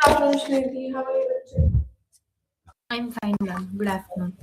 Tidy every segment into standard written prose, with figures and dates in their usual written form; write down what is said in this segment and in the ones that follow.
afternoon, Shivani. How are you? I'm fine, ma'am. Good afternoon.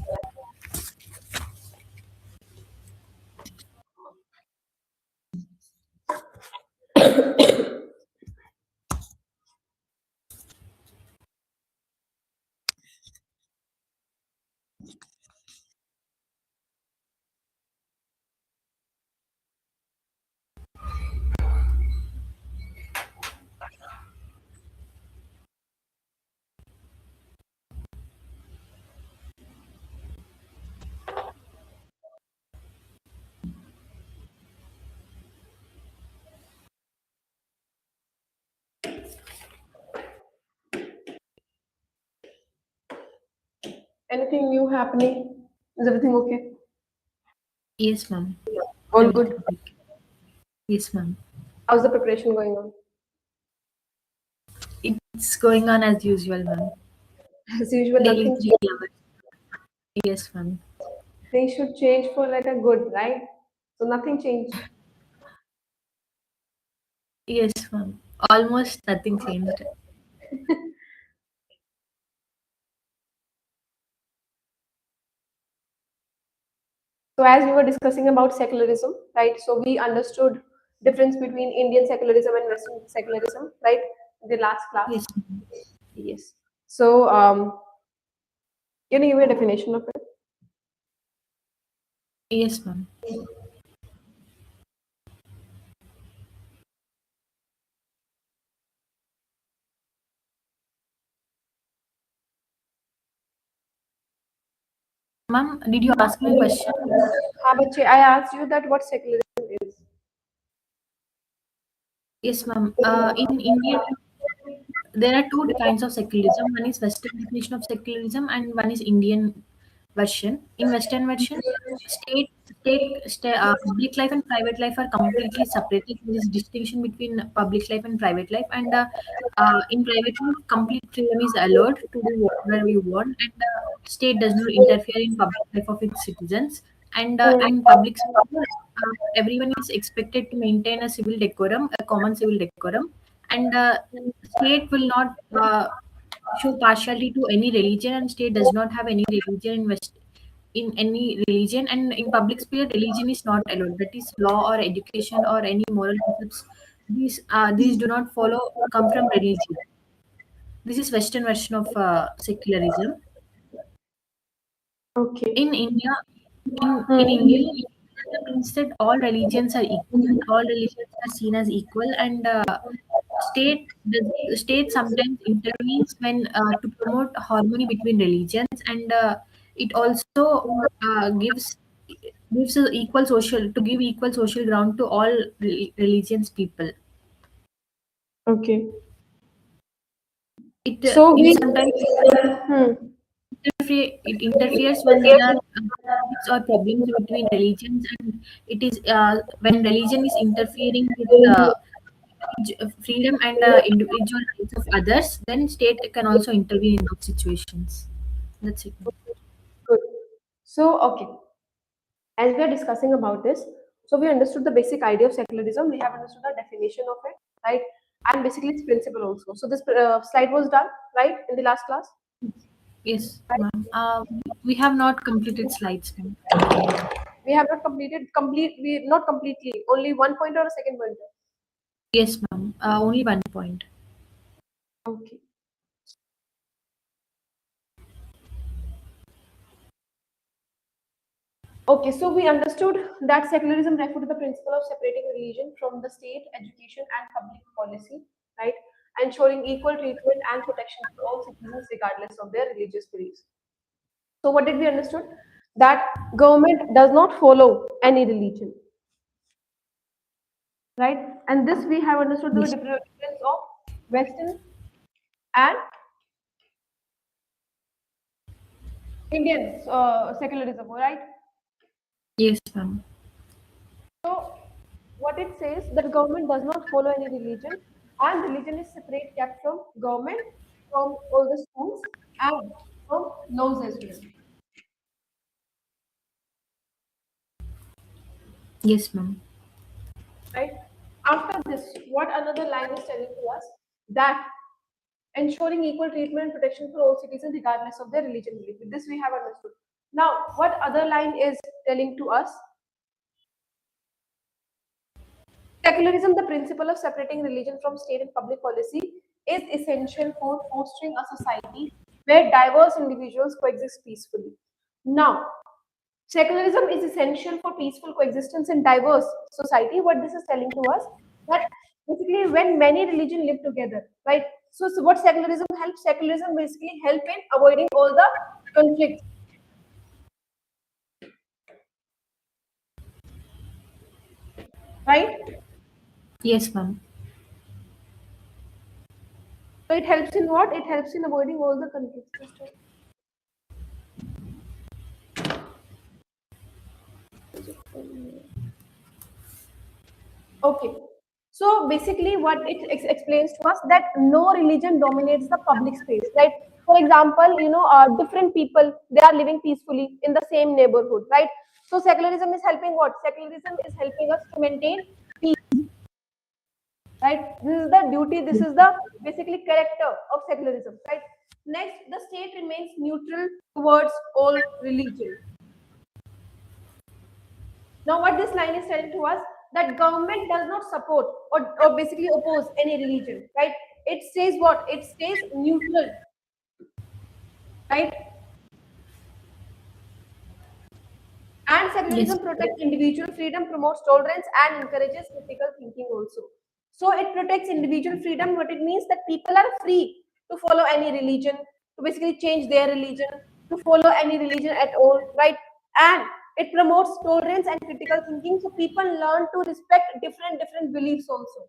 Anything new happening? Is everything okay? Yes, ma'am. All Everything good. okay. Yes, ma'am. How's the preparation going on? It's going on as usual, ma'am. As usual, Daily nothing 3 hours. Yes, ma'am. things should change for like a good, right? So nothing changed. Yes, ma'am. Almost nothing changed. So as we were discussing about secularism, right? So we understood difference between Indian secularism and Western secularism, right? In the last class. Yes, ma'am. Yes. So can you give me a definition of it? Yes, ma'am. Ma'am, did you ask me a question? हाँ बच्चे, I asked you that what secularism is. Yes, ma'am. In India, there are two kinds of secularism. One is Western definition of secularism, and one is Indian version. In Western version, public life and private life are completely separated. There is distinction between public life and private life, and in private life, complete freedom is allowed to do whatever you want, and state does not interfere in public life of its citizens. And in public sphere, everyone is expected to maintain a civil decorum, a common civil decorum, and state will not show partiality to any religion, and state does not have any religion in any religion, and in public sphere religion is not allowed. That is law or education or any moral concepts. These do not follow come from religion. This is Western version of secularism. Okay. In India, in India, Hmm. it means that all religions are equal. All religions are seen as equal, and the state sometimes intervenes when to promote harmony between religions, and it also gives a equal social to give equal social ground to all religions people. Okay. So It we. sometimes Hmm. it interferes when there are conflicts or problems between religions, and it is when religion is interfering with freedom and individual rights of others, then state can also intervene in those situations. That's it. Good. So okay. As we are discussing about this, so we understood the basic idea of secularism. We have understood the definition of it, right? And basically its principle also. So this slide was done, right, in the last class. Yes, ma'am. We have not completed slides, ma'am. We have not completed complete. We not completely. Only one pointer or a second pointer. Yes, ma'am. Only one point. Okay. Okay, so we understood that secularism referred to the principle of separating religion from the state, education, and public policy, right? Ensuring equal treatment and protection for all citizens regardless of their religious beliefs. So what did we understood? That government does not follow any religion, right? And this we have understood the Yes. difference of Western and Indian secularism, right? Yes, ma'am. So what it says that government does not follow any religion and religion is separate kept from government, from all the schools and from laws as well, Yes, ma'am. right? After this, what another line is telling to us that ensuring equal treatment and protection for all citizens regardless of their religion belief. With this we have understood. Now, what other line is telling to us? Secularism, the principle of separating religion from state and public policy, is essential for fostering a society where diverse individuals coexist peacefully. Now, secularism is essential for peaceful coexistence in diverse society. What this is telling to us, that basically when many religions live together, right? So what secularism helps? Secularism basically help in avoiding all the conflicts, right? Yes, ma'am. So it helps in what? It helps in avoiding all the conflicts. Okay. So basically what it explains to us, that no religion dominates the public space, right? For example, different people, they are living peacefully in the same neighborhood, right? So secularism is helping what? Secularism is helping us to maintain peace, right? This is the duty, this is the basically character of secularism, right? Next, the state remains neutral towards all religion. Now, what this line is telling to us, that government does not support or basically oppose any religion, right? It says what? It stays neutral, right? And secularism protects individual freedom, promotes tolerance, and encourages critical thinking also. So it protects individual freedom. What it means, that people are free to follow any religion, to basically change their religion, to follow any religion at all, right? And it promotes tolerance and critical thinking. So people learn to respect different beliefs also,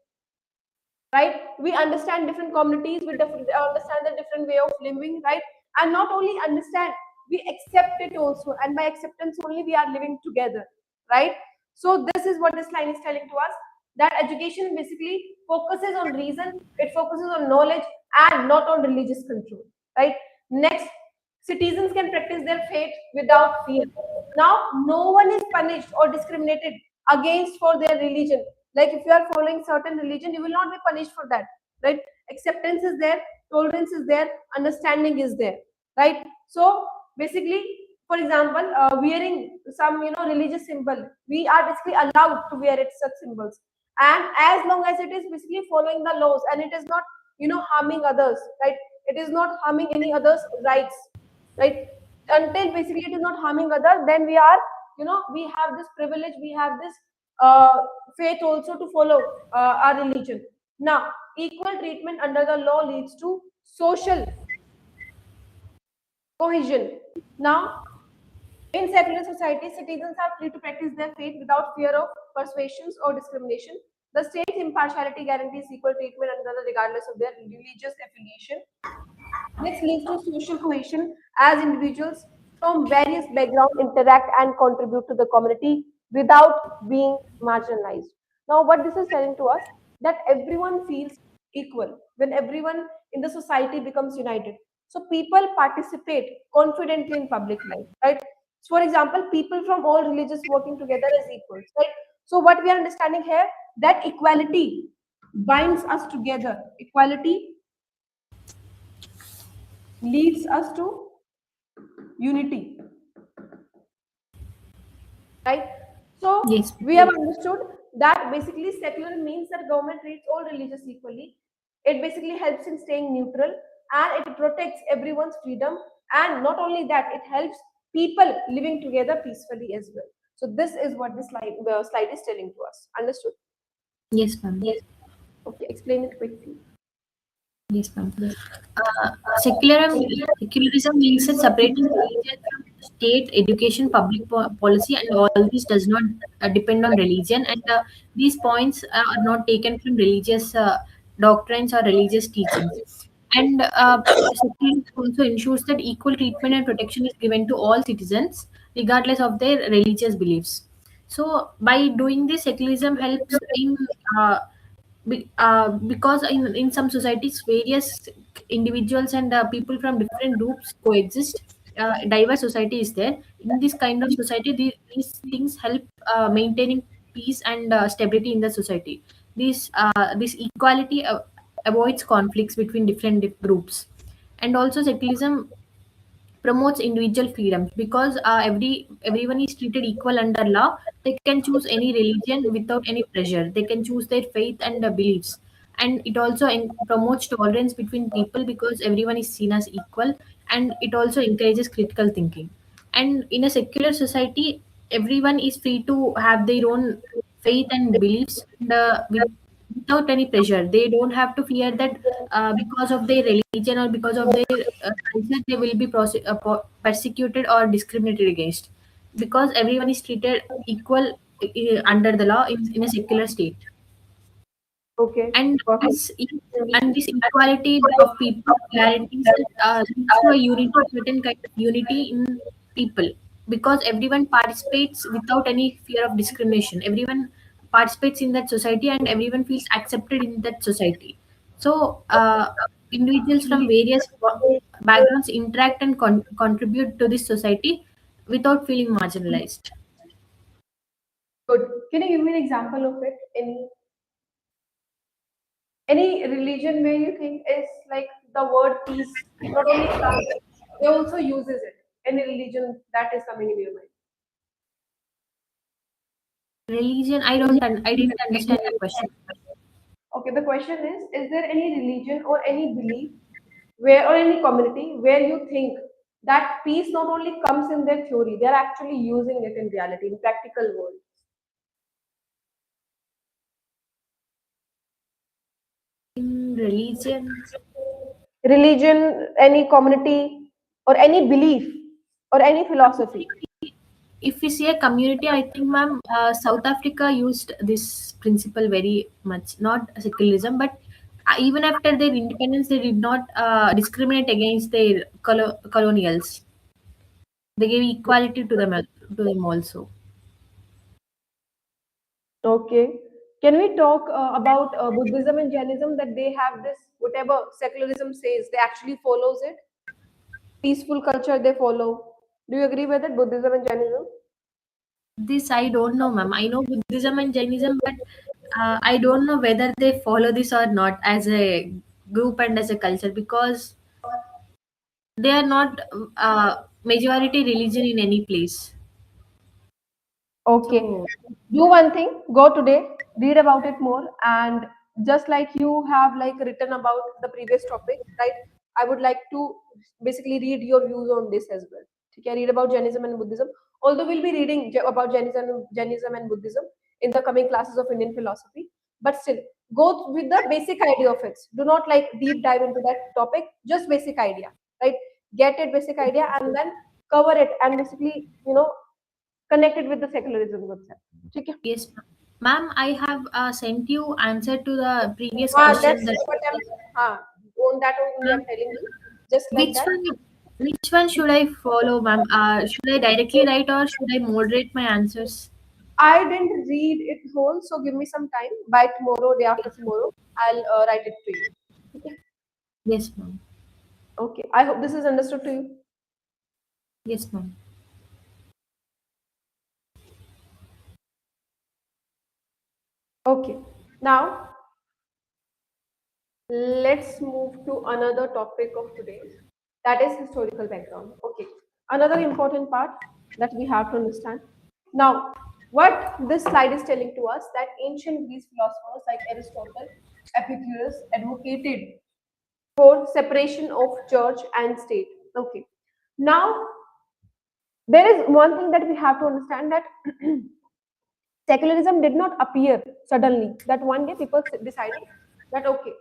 right? We understand different communities, we understand the different way of living, right? And not only understand, we accept it also, and by acceptance only we are living together, right? So this is what this line is telling to us, that education basically focuses on reason, it focuses on knowledge and not on religious control, right? Next, citizens can practice their faith without fear. Now, no one is punished or discriminated against for their religion. Like if you are following certain religion, you will not be punished for that, right? Acceptance is there, tolerance is there, understanding is there, right? So basically, for example, wearing some religious symbol, we are basically allowed to wear it, such symbols, and as long as it is basically following the laws and it is not harming others, right? It is not harming any others' rights, right? Until basically it is not harming others, then we are we have this privilege, we have this faith also to follow our religion. Now, equal treatment under the law leads to social cohesion. Now, in secular society, citizens are free to practice their faith without fear of persuasions or discrimination. The state's impartiality guarantees equal treatment under the regardless of their religious affiliation. This leads to social cohesion as individuals from various backgrounds interact and contribute to the community without being marginalized. Now, what this is telling to us, that everyone feels equal when everyone in the society becomes united. So people participate confidently in public life, right? So for example, people from all religions working together as equals, right? So what we are understanding here, that equality binds us together. Equality leads us to unity, right? So Yes. we have understood that basically secular means that government treats all religions equally. It basically helps in staying neutral and it protects everyone's freedom, and not only that, it helps people living together peacefully as well. So this is what this slide is telling to us. Understood? Yes, ma'am. Yes. Okay, explain it quickly. Yes, ma'am. Secularism means that separating religion from state, education, public policy, and all this does not depend on religion. And these points are not taken from religious doctrines or religious teachings. And secularism also ensures that equal treatment and protection is given to all citizens, regardless of their religious beliefs. So, by doing this, secularism helps in because in some societies various individuals and people from different groups coexist. Diverse society is there. In this kind of society, these things help maintaining peace and stability in the society. This equality avoids conflicts between different groups. And also secularism promotes individual freedoms because everyone is treated equal under law. They can choose any religion without any pressure. They can choose their faith and beliefs. And it also promotes tolerance between people because everyone is seen as equal. And it also encourages critical thinking. And in a secular society, everyone is free to have their own faith and beliefs, and without any pressure. They don't have to fear that because of their religion or because of their culture they will be persecuted or discriminated against, because everyone is treated equal under the law in a secular state. Okay, And perfect. this equality of people guarantees leads to a unity, certain kind of unity in people, because everyone participates without any fear of discrimination. Everyone participates in that society and everyone feels accepted in that society. So individuals from various backgrounds interact and contribute to this society without feeling marginalized. Good. Can you give me an example of it? Any religion where you think is like the word peace not only comes, they also uses it. Any religion that is coming in your mind? Religion, I didn't understand your question. Okay, the question is there any religion or any belief where or any community where you think that peace not only comes in their theory, they are actually using it in reality, in practical world? In religion, Religion, any community, or any belief, or any philosophy. if we see a community, I think, ma'am, South Africa used this principle very much, not secularism, but even after their independence, they did not discriminate against their colonials. They gave equality to them also. Okay. Can we talk about Buddhism and Jainism that they have this, whatever secularism says, they actually follows it? Peaceful culture they follow. Do you agree with it, Buddhism and Jainism? This I don't know, ma'am. I know Buddhism and Jainism, but I don't know whether they follow this or not as a group and as a culture, because they are not majority religion in any place. Okay. So Do one thing, go today, read about it more, and just like you have like written about the previous topic, right? I would like to basically read your views on this as well. Okay, read about Jainism and Buddhism. Although we'll be reading about Jainism and Buddhism in the coming classes of Indian philosophy, but still go with the basic idea of it. Do not like deep dive into that topic, just basic idea, right? Get it, basic idea, and then cover it and basically, connect it with the secularism concept. Okay? yes, ma'am, I have sent you answer to the previous That's question that, what on that only ma'am, I'm telling you. Just like which that. one which one should I follow, ma'am? Should I directly write or should I moderate my answers? I didn't read it whole, so give me some time. By tomorrow, day after tomorrow, I'll write it to you. Okay. Yes, ma'am. Okay. I hope this is understood to you. Yes, ma'am. Okay. Now let's move to another topic of today. That is historical background. Okay. Another important part that we have to understand. Now, what this slide is telling to us that ancient Greece philosophers like Aristotle, Epicurus advocated for separation of church and state. Okay. Now, there is one thing that we have to understand that secularism did not appear suddenly. That one day people decided that, okay,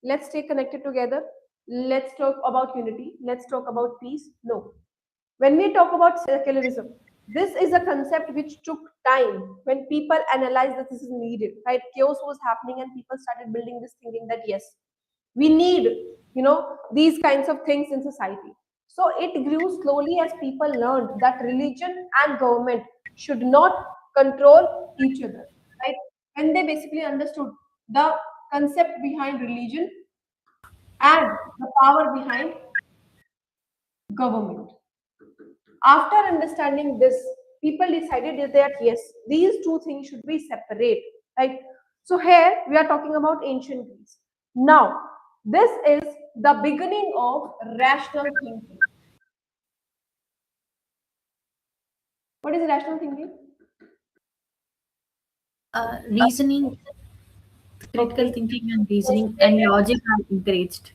let's stay connected together. Let's talk about unity. Let's talk about peace. No. When we talk about secularism, this is a concept which took time when people analyzed that this is needed, right? Chaos was happening and people started building this thinking that yes, we need, these kinds of things in society. So it grew slowly as people learned that religion and government should not control each other, right? When they basically understood the concept behind religion and the power behind government. After understanding this, people decided that yes, these two things should be separate, right? So here we are talking about ancient Greece. Now, this is the beginning of rational thinking. What is rational thinking? Reasoning, critical Okay. thinking, and reasoning and logic are encouraged.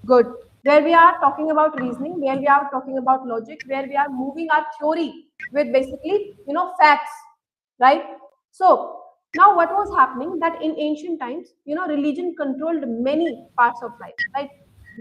Good. Where we are talking about reasoning, where we are talking about logic, where we are moving our theory with basically, facts, right? So now what was happening that in ancient times, religion controlled many parts of life, right?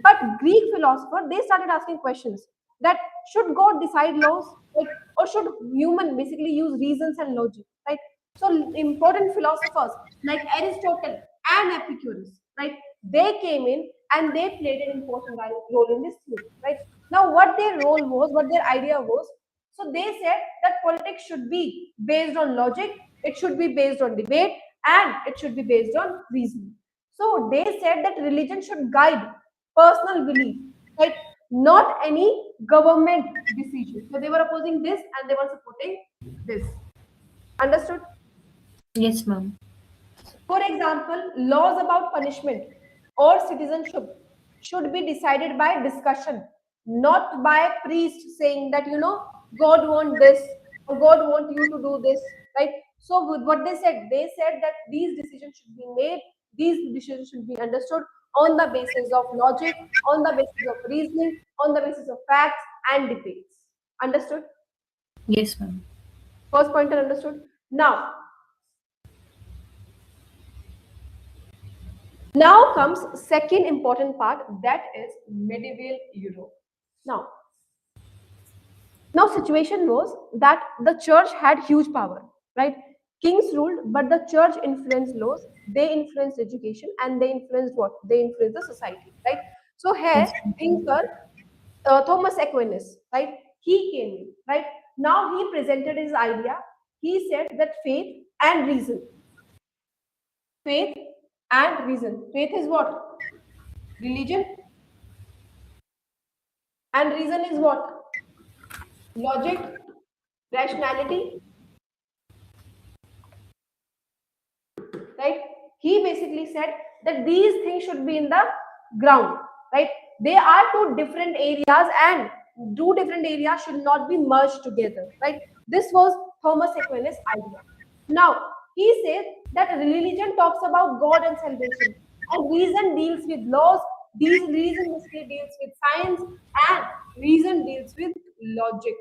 But Greek philosophers, they started asking questions that should God decide laws, right? Or should human basically use reasons and logic, right? So important philosophers like Aristotle and Epicurus, right? They came in and they played an important role in this theory, right? Now, what their role was, what their idea was, so they said that politics should be based on logic, it should be based on debate, and it should be based on reasoning. So they said that religion should guide personal belief, right? Not any government decision. So they were opposing this and they were supporting this. Understood? Yes, ma'am. For example, laws about punishment or citizenship should be decided by discussion, not by a priest saying that, God want this or God want you to do this, right? So what they said that these decisions should be made, these decisions should be understood on the basis of logic, on the basis of reasoning, on the basis of facts and debates. Understood? Yes, ma'am. First pointer understood. Now comes second important part, that is medieval Europe. Now, now situation was that the church had huge power, right? Kings ruled, but the church influenced laws, they influenced education, and they influenced what? They influenced the society, right? So here, Yes. thinker Thomas Aquinas, right? He came in, right? Now he presented his idea. He said that faith and reason. Faith is what? Religion, and reason is what? Logic, rationality, right? He basically said that these things should be in the ground, right? They are two different areas and two different areas should not be merged together, right? This was Thomas Aquinas' idea. Now, he says that religion talks about God and salvation, and reason deals with laws, these reason basically deals with science, and reason deals with logic.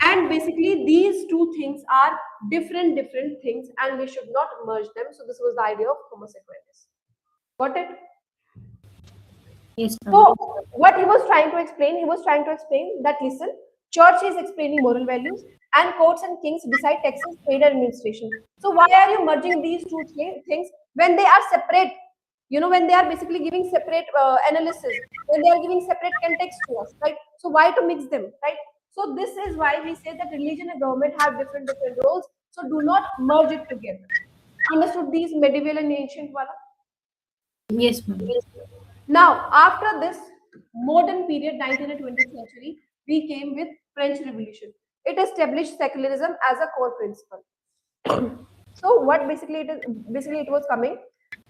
And basically these two things are different things and we should not merge them. So this was the idea of Homo Aquinas. Got it? Yes, So ma'am. what he was trying to explain, that listen, church is explaining moral values and courts and kings decide taxes, trade and administration. So why are you merging these two things when they are separate? When they are basically giving separate analysis, when they are giving separate context to us, right? So why to mix them, right? So this is why we say that religion and government have different roles. So do not merge it together. Understood these medieval and ancient wala? Yes, ma'am. Now, after this modern period, 19th and 20th century, we came with French Revolution. It established secularism as a core principle. So what basically it was coming.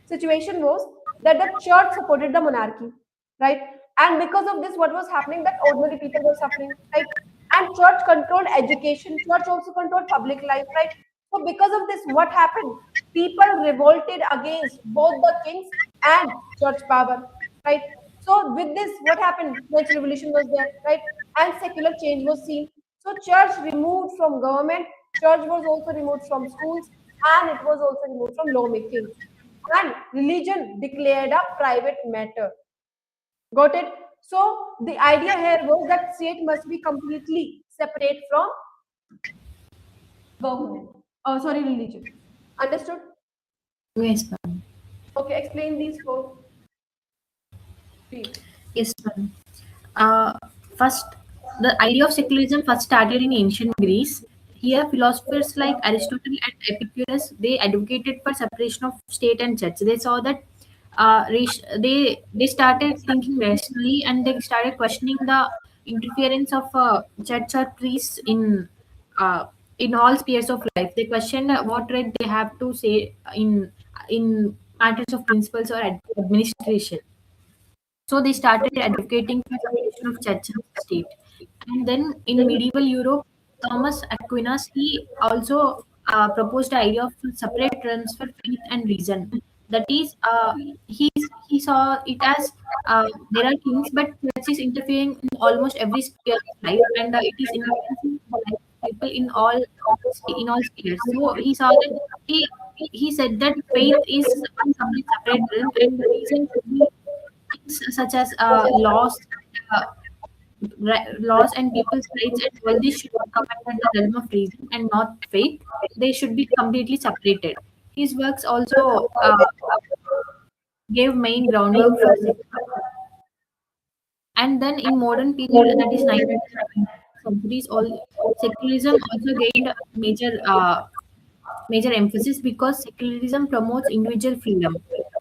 Situation was that the church supported the monarchy, right? And because of this, what was happening? That ordinary people were suffering, right? And church controlled education. Church also controlled public life, right? So because of this, what happened? People revolted against both the kings and church power, right? So with this, what happened? French Revolution was there, right? And secular change was seen. So church removed from government, church was also removed from schools, and it was also removed from lawmaking. And religion declared a private matter. Got it? So the idea here was that state must be completely separate from government. Religion. Understood? Yes, ma'am. Okay, explain these four, please. Yes, ma'am. Uh, First, the idea of secularism first started in ancient Greece. Here, philosophers like Aristotle and Epicurus they advocated for separation of state and church. They saw that they started thinking rationally and they started questioning the interference of church or priests uh, in all spheres of life. They questioned what right they have to say in matters of principles or administration. So they started advocating for separation of church and state. And then in medieval Europe, Thomas Aquinas he also proposed the idea of separate realms for faith and reason. That is, he saw it as there are kings, but church is interfering in almost every sphere of life, and it is influencing the life of people in all spheres. So he saw that he said that faith is one separate realm, and the reason should be things such as uh, laws and people's rights, and all this should come under the realm of reason and not faith. They should be completely separated. His works also gave main groundwork for and then in modern period, that is 19th and 20th centuries, all secularism also gained major emphasis because secularism promotes individual freedom.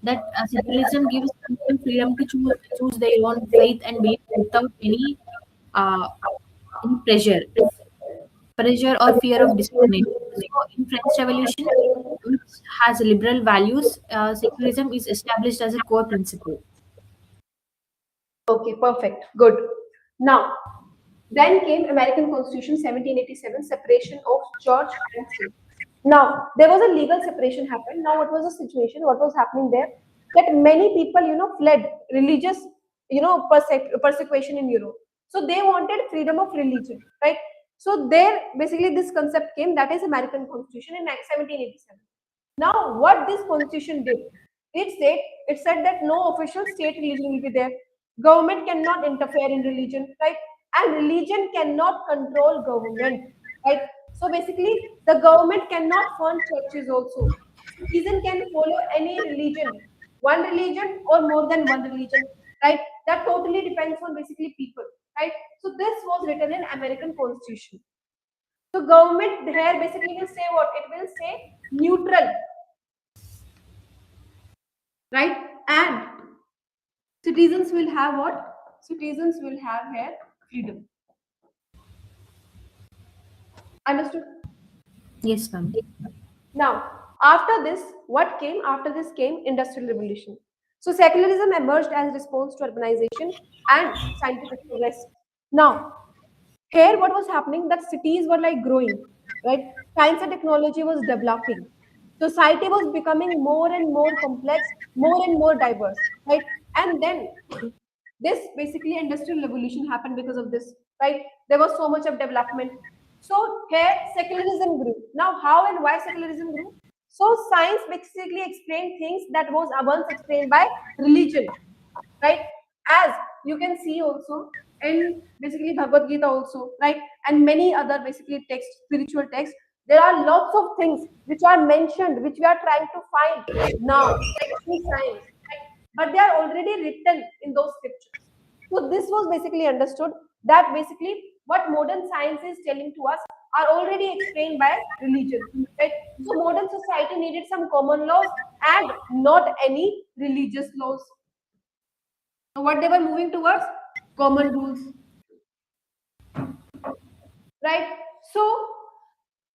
That secularism gives people freedom to choose their own faith and belief without uh, any pressure or fear of discrimination. So, in French Revolution, which has liberal values, secularism is established as a core principle. Okay, perfect. Good. Now, then came American Constitution 1787, separation of church and state. Now, there was a legal separation happened. Now, what was the situation? What was happening there? That many people, fled religious, persecution in Europe. So they wanted freedom of religion, right? So there, basically, this concept came. That is American Constitution in 1787. Now, what this constitution did, it said that no official state religion will be there. Government cannot interfere in religion, right? And religion cannot control government, right? So basically, the government cannot fund churches also. Citizen can follow any religion, one religion or more than one religion, right? That totally depends on basically people, right? So this was written in American Constitution. So government here basically will say what? It will say neutral, right? And citizens will have what? Citizens will have here freedom. Understood? Yes, ma'am. Now, after this, what came? After this came Industrial Revolution. So secularism emerged as response to urbanization and scientific progress. Now, here what was happening? That cities were like growing, right? Science and technology was developing. Society was becoming more and more complex, more and more diverse, right? And then this basically industrial revolution happened because of this, right? There was so much of development. So here secularism grew. Now how and why secularism grew? So science basically explained things that was once explained by religion, right? As you can see also in basically Bhagavad Gita also, right? And many other basically texts, spiritual texts, there are lots of things which are mentioned, which we are trying to find now, actually science, right? But they are already written in those scriptures. So this was basically understood that basically what modern science is telling to us are already explained by religion, right? So modern society needed some common laws and not any religious laws. So what they were moving towards? Common rules, right? So,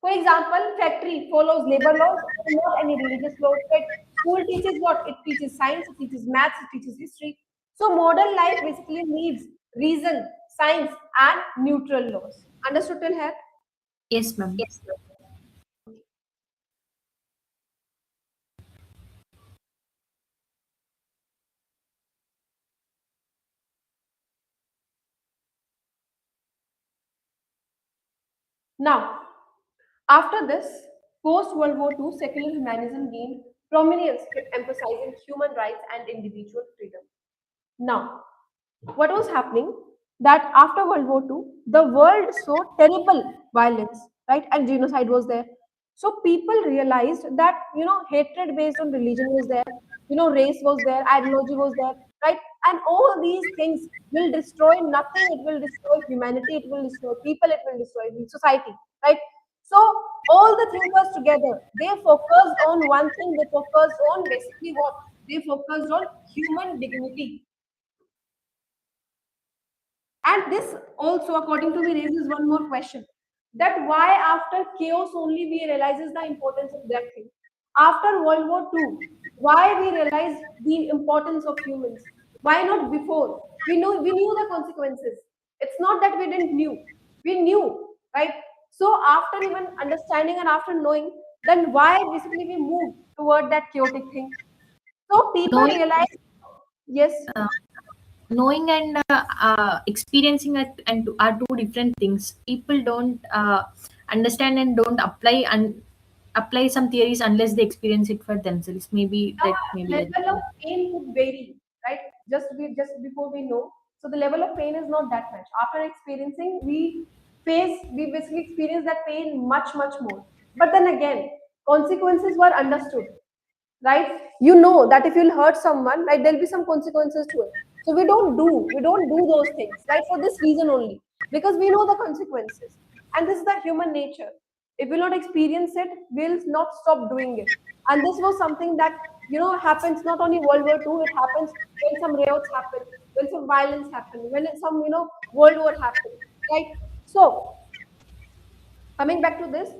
for example, factory follows labor laws and not any religious laws, right? School teaches what? It teaches science, it teaches maths, it teaches history. So modern life basically needs reason, science, and neutral laws. Understood till here? Yes, ma'am. Now, after this, post World War II, secular humanism gained prominence, emphasizing human rights and individual freedom. Now, what was happening? That after World War II, the world saw terrible violence, right? And genocide was there. So people realized that hatred based on religion was there, race was there, ideology was there, right? And all these things will destroy nothing. It will destroy humanity. It will destroy people. It will destroy the society, right? So all the thinkers together, they focused on one thing. They focused on basically what? They focused on human dignity. And this also, according to me, raises one more question: that why after chaos only we realizes the importance of that thing? After World War II, Why we realized the importance of humans? Why not before? We knew the consequences. It's not that we didn't knew. We knew, right? So after even understanding and after knowing, then why basically we moved toward that chaotic thing? So people Knowing, realize, yes, uh, knowing and experiencing are two different things. People don't understand and don't apply some theories unless they experience it for themselves. Maybe that, maybe the that. level of pain would vary, right? Just before we know. So the level of pain is not that much. After experiencing, we basically experience that pain much, much more. But then again, consequences were understood, right? You know that if you'll hurt someone, right, there'll be some consequences to it. So we don't do those things, right? For this reason only, because we know the consequences, and this is the human nature. If we'll not experience it, we'll not stop doing it. And this was something that happens not only World War II. It happens when some riots happen, when some violence happen, when some World War happen, right? So coming back to this,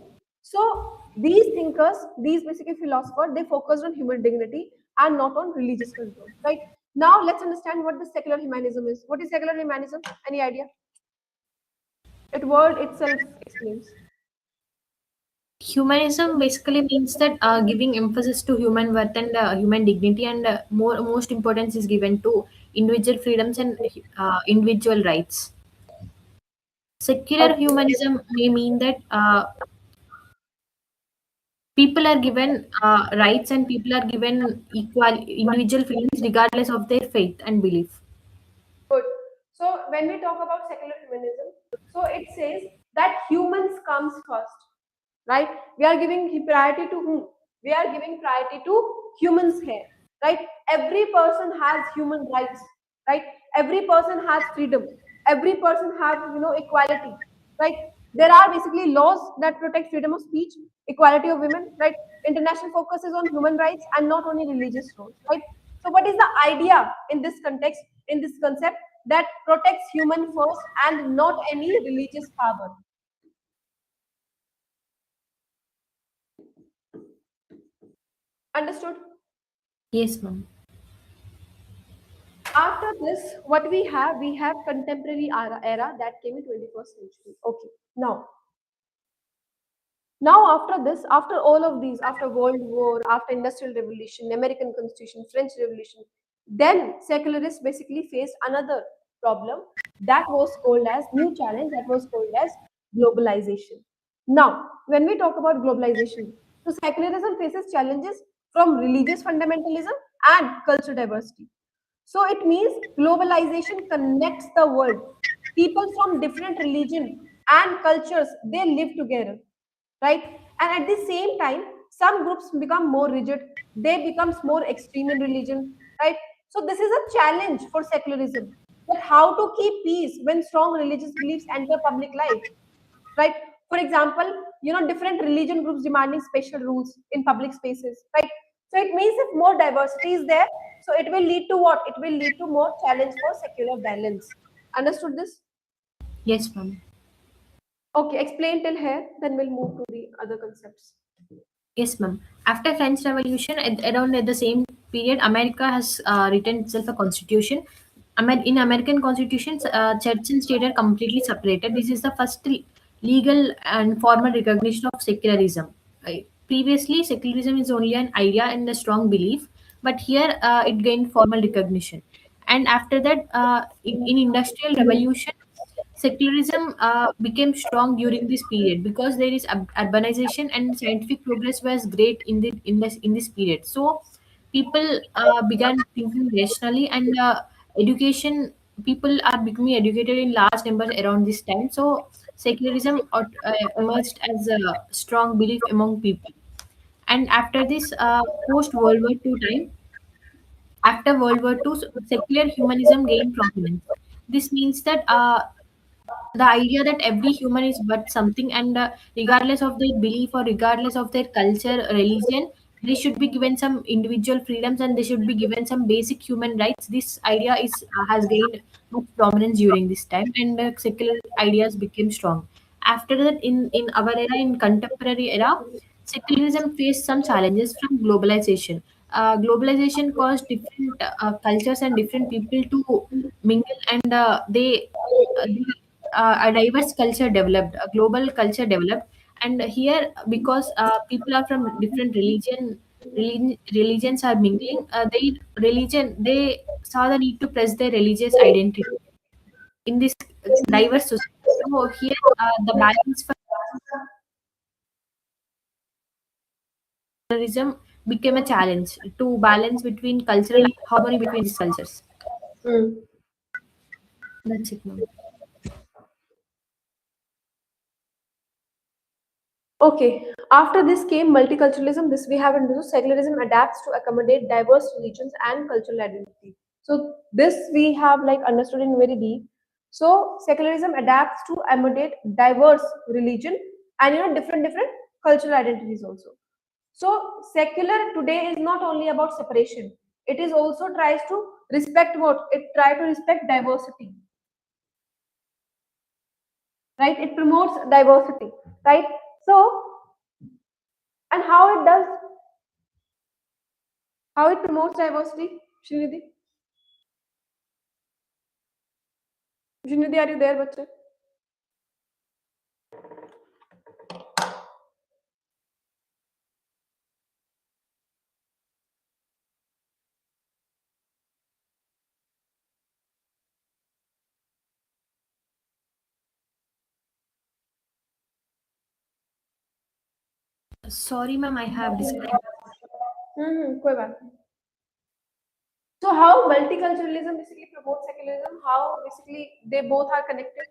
so these thinkers, these basically philosophers, they focused on human dignity and not on religious control, right? Now let's understand what the secular humanism is. What is secular humanism? Any idea? It word itself explains. Humanism basically means that giving emphasis to human worth and human dignity, and most importance is given to individual freedoms and individual rights. Secular Okay. humanism may mean that people are given rights and people are given equal individual freedoms regardless of their faith and belief. Good. So when we talk about secular humanism, so it says that humans comes first, right? We are giving priority to whom? We are giving priority to humans here, right? Every person has human rights, right? Every person has freedom. Every person has equality, right? There are basically laws that protect freedom of speech, equality of women, right? International focus is on human rights and not only religious roles, right? So what is the idea in this context, in this concept, that protects human first and not any religious power? Understood? Yes, ma'am. After this, what we have contemporary era that came in 21st century. Okay. Now after this, after all of these, after World War, after Industrial Revolution, American Constitution, French Revolution, then secularists basically faced another problem that was called as new challenge, that was called as globalization. Now, when we talk about globalization, so secularism faces challenges from religious fundamentalism and cultural diversity. So it means globalization connects the world. People from different religion and cultures, they live together, right? And at the same time, some groups become more rigid, they becomes more extreme in religion, right? So this is a challenge for secularism, that how to keep peace when strong religious beliefs enter public life, right? For example, different religion groups demanding special rules in public spaces, right? So it means if more diversity is there, so it will lead to what? It will lead to more challenge for secular balance. Understood this? Yes, ma'am. Okay, explain till here, then we'll move to the other concepts. Yes, ma'am. After French Revolution, around at the same period, America has written itself a constitution. In American constitutions, church and state are completely separated. This is the first legal and formal recognition of secularism. Previously, secularism is only an idea and a strong belief, but here it gained formal recognition. And after that, in industrial revolution, secularism became strong during this period because there is urbanization and scientific progress was great in this period. So people began thinking rationally, and education, people are becoming educated in large numbers around this time. So secularism emerged as a strong belief among people. And after this, post World War II time, after World War II, secular humanism gained prominence. This means that the idea that every human is worth something, and regardless of their belief or regardless of their culture, religion, they should be given some individual freedoms and they should be given some basic human rights. This idea is has gained much prominence during this time, and secular ideas became strong. After that, in our era, in contemporary era, secularism faced some challenges from globalization. globalization caused different cultures and different people to mingle, and a diverse culture developed, a global culture developed. And here, because people are from different religions are mingling, they saw the need to press their religious identity in this diverse society. So here, the balance for secularism became a challenge to balance between cultural harmony between these cultures. Mm. That's it, ma'am. Okay, after this came multiculturalism. This we have introduced. Secularism adapts to accommodate diverse religions and cultural identity. So this we have like understood in very deep. So secularism adapts to accommodate diverse religion and different cultural identities also. So secular today is not only about separation. It is also tries to respect what it try to respect diversity, right? It promotes diversity, right? So and how it promotes diversity, Srinidhi? Srinidhi, are you there, bache? Sorry, ma'am, I have disconnected. कोई बात नहीं. So how multiculturalism basically promotes secularism? How basically they both are connected?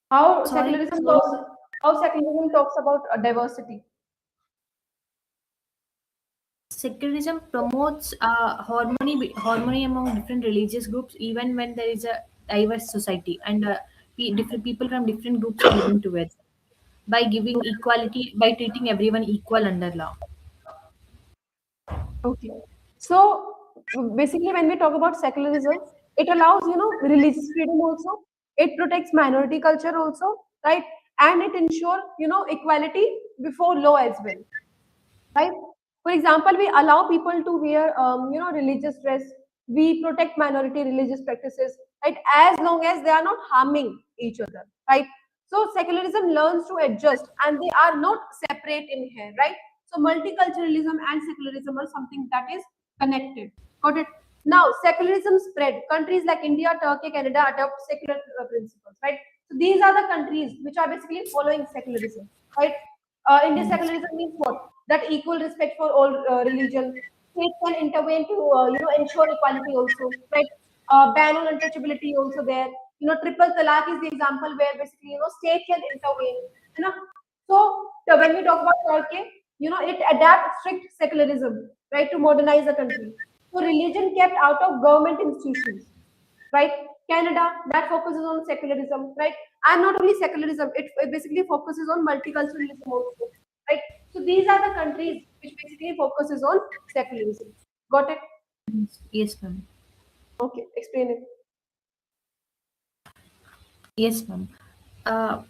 How Sorry, secularism sorry. talks how secularism talks about diversity? Secularism promotes harmony among different religious groups, even when there is a diverse society, and different people from different groups are living together by giving equality, by treating everyone equal under law. Okay. So basically, when we talk about secularism, it allows religious freedom also. It protects minority culture also, right? And it ensures equality before law as well, right? For example, we allow people to wear religious dress. We protect minority religious practices, right? As long as they are not harming each other, right? So secularism learns to adjust, and they are not separate in here, right? So multiculturalism and secularism are something that is connected. Got it? Now secularism spread. Countries like India, Turkey, Canada adopt secular principles, right? So these are the countries which are basically following secularism, right? India Yes. secularism means what? That equal respect for all religion. State can intervene to ensure equality also, right? Ban on untouchability also there. Triple talaq is the example where basically state can intervene. You know, so when we talk about Turkey, it adapts strict secularism, right, to modernize the country. So religion kept out of government institutions, right? Canada, that focuses on secularism, right? And not only secularism, it basically focuses on multiculturalism also, right? So these are the countries which basically focuses on secularism. Got it? Yes, ma'am. Okay, explain it. Yes, ma'am. Uh,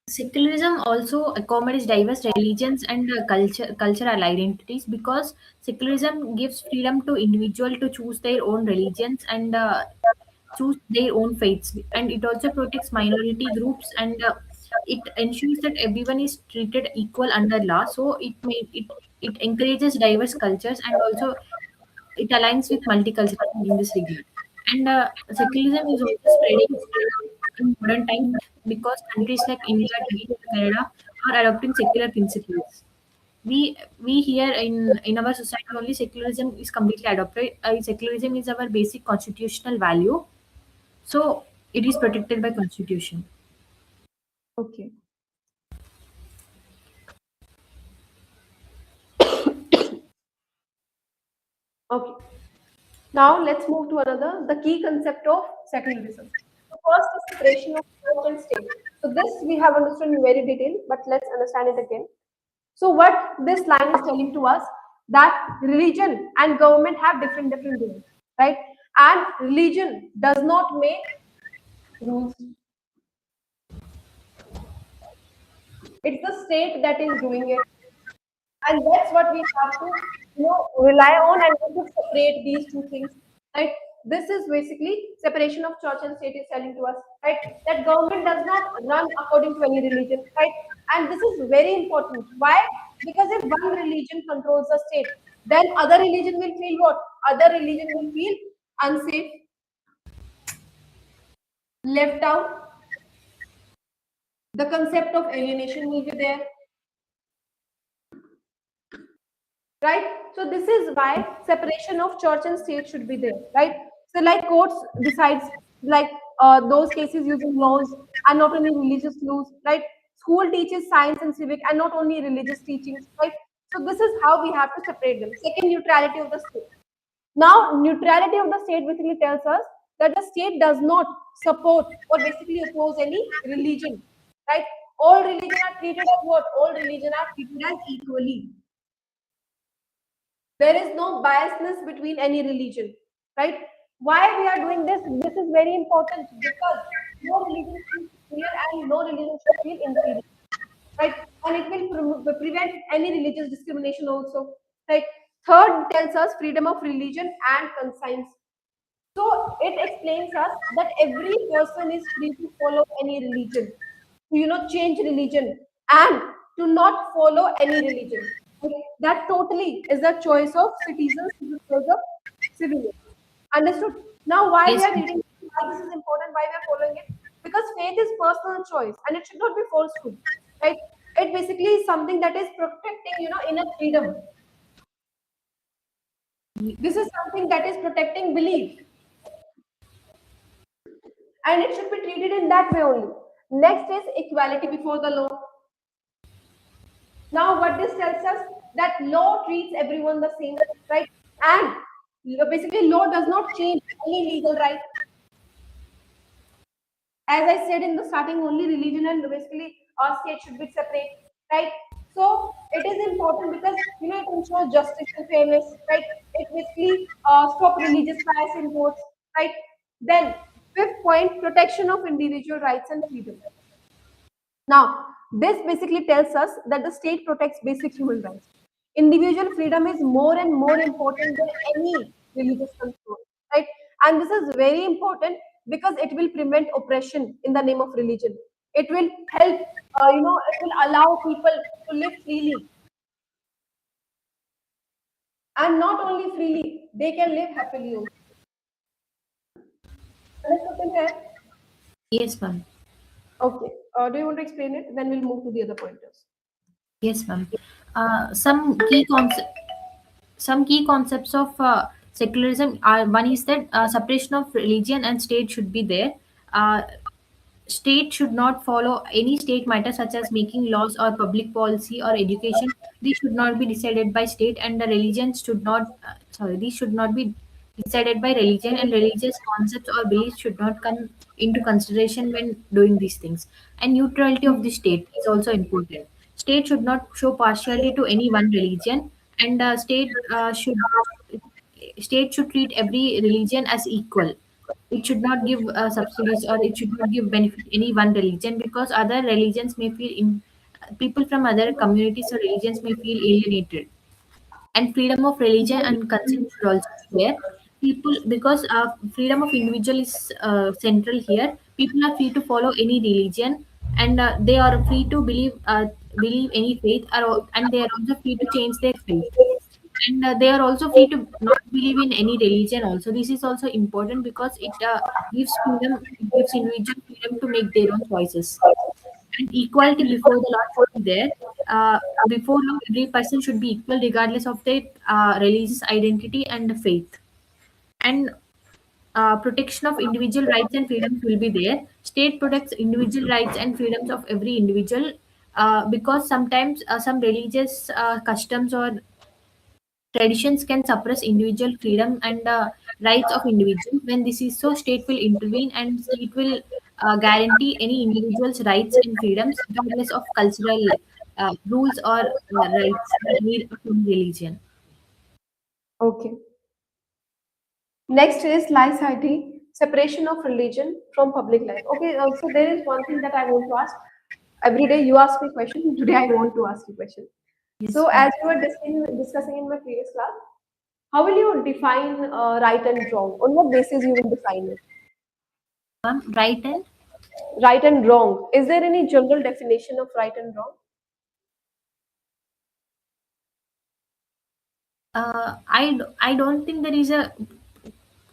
Secularism also accommodates diverse religions and cultural identities, because secularism gives freedom to individual to choose their own religions and choose their own faiths, and it also protects minority groups, and it ensures that everyone is treated equal under law. So it encourages diverse cultures, and also it aligns with multiculturalism in this regard. And secularism is also spreading in modern times, because countries like India, Turkey, Canada are adopting secular principles. We here in our society only secularism is completely adopted. Secularism is our basic constitutional value, so it is protected by constitution. Okay. Okay. Now let's move to another, the key concept of secularism. The first is separation of church and state. So this we have understood in very detail, but let's understand it again. So what this line is telling to us, that religion and government have different rules, right? And religion does not make rules. It's the state that is doing it. And that's what we have to, rely on, and we should separate these two things, right? This is basically separation of church and state is telling to us, right, that government does not run according to any religion, right? And this is very important. Why? Because if one religion controls the state, then other religion will feel what? Other religion will feel unsafe, left out. The concept of alienation will be there, right? So this is why separation of church and state should be there, right? So like courts decides, like those cases using laws and not only religious laws, right? School teaches science and civic and not only religious teachings, right? So this is how we have to separate them. Second, neutrality of the state. Now, neutrality of the state basically tells us that the state does not support or basically oppose any religion, right? All religion are treated as what? All religion are treated as equally. There is no biasness between any religion, right? Why we are doing this? This is very important because no religion should feel and no religion should feel inferior, right? And it will prevent any religious discrimination also, right? Third tells us freedom of religion and conscience. So it explains us that every person is free to follow any religion, to change religion, and to not follow any religion. Okay? That totally is the choice of citizens, is the choice of civilians. Understood? Now, why we Yes, are reading, why this is important, why we are following it? Because faith is personal choice and it should not be forceful, right? It basically is something that is protecting, inner freedom. This is something that is protecting belief, and it should be treated in that way only. Next is equality before the law. Now, what this tells us, that law treats everyone the same, right? And basically, law does not change any legal right. As I said in the starting, only religion and basically our state should be separate, right? So it is important because it ensures justice and fairness, right? It basically stop religious bias in courts, right? Then fifth point, protection of individual rights and freedom. Now, this basically tells us that the state protects basic human rights. Individual freedom is more and more important than any religious control, right? And this is very important because it will prevent oppression in the name of religion. It will help, it will allow people to live freely. And not only freely, they can live happily also. Understood here? yes, ma'am. Okay. Do you want to explain it? Then we'll move to the other pointers. Yes, ma'am. Some key concepts of secularism are, one is that separation of religion and state should be there. Uh, State should not follow any state matter such as making laws or public policy or education. These should not be decided by state, and the religion should not these should not be decided by religion, and religious concepts or beliefs should not come into consideration when doing these things. And neutrality of the state is also important. State should not show partiality to any one religion, and state should treat every religion as equal. It should not give subsidies, or it should not give benefit any one religion, because other religions may people from other communities or religions may feel alienated. And freedom of religion and consent should also be there. People, because freedom of individual is central here. People are free to follow any religion, and they are free to believe any faith, and they are also free to change their faith, and they are also free to not believe in any religion also. This is also important because it gives individual freedom to make their own choices. And equality before the law should be there. Before law, every person should be equal regardless of their religious identity and faith. And protection of individual rights and freedoms will be there. State protects individual rights and freedoms of every individual, because sometimes some religious customs or traditions can suppress individual freedom and rights of individuals. When this is so, state will intervene, and state will guarantee any individual's rights and freedoms regardless of cultural rules or rights made from religion. Okay. Next is laicity, separation of religion from public life. Okay, so there is one thing that I want to ask. Every day you ask me question. Today I want to ask you question. Yes, So ma'am. as we were discussing in my previous class, how will you define right and wrong? On what basis you will define it? Ma'am, right and Right and wrong. Is there any general definition of right and wrong? I don't think there is a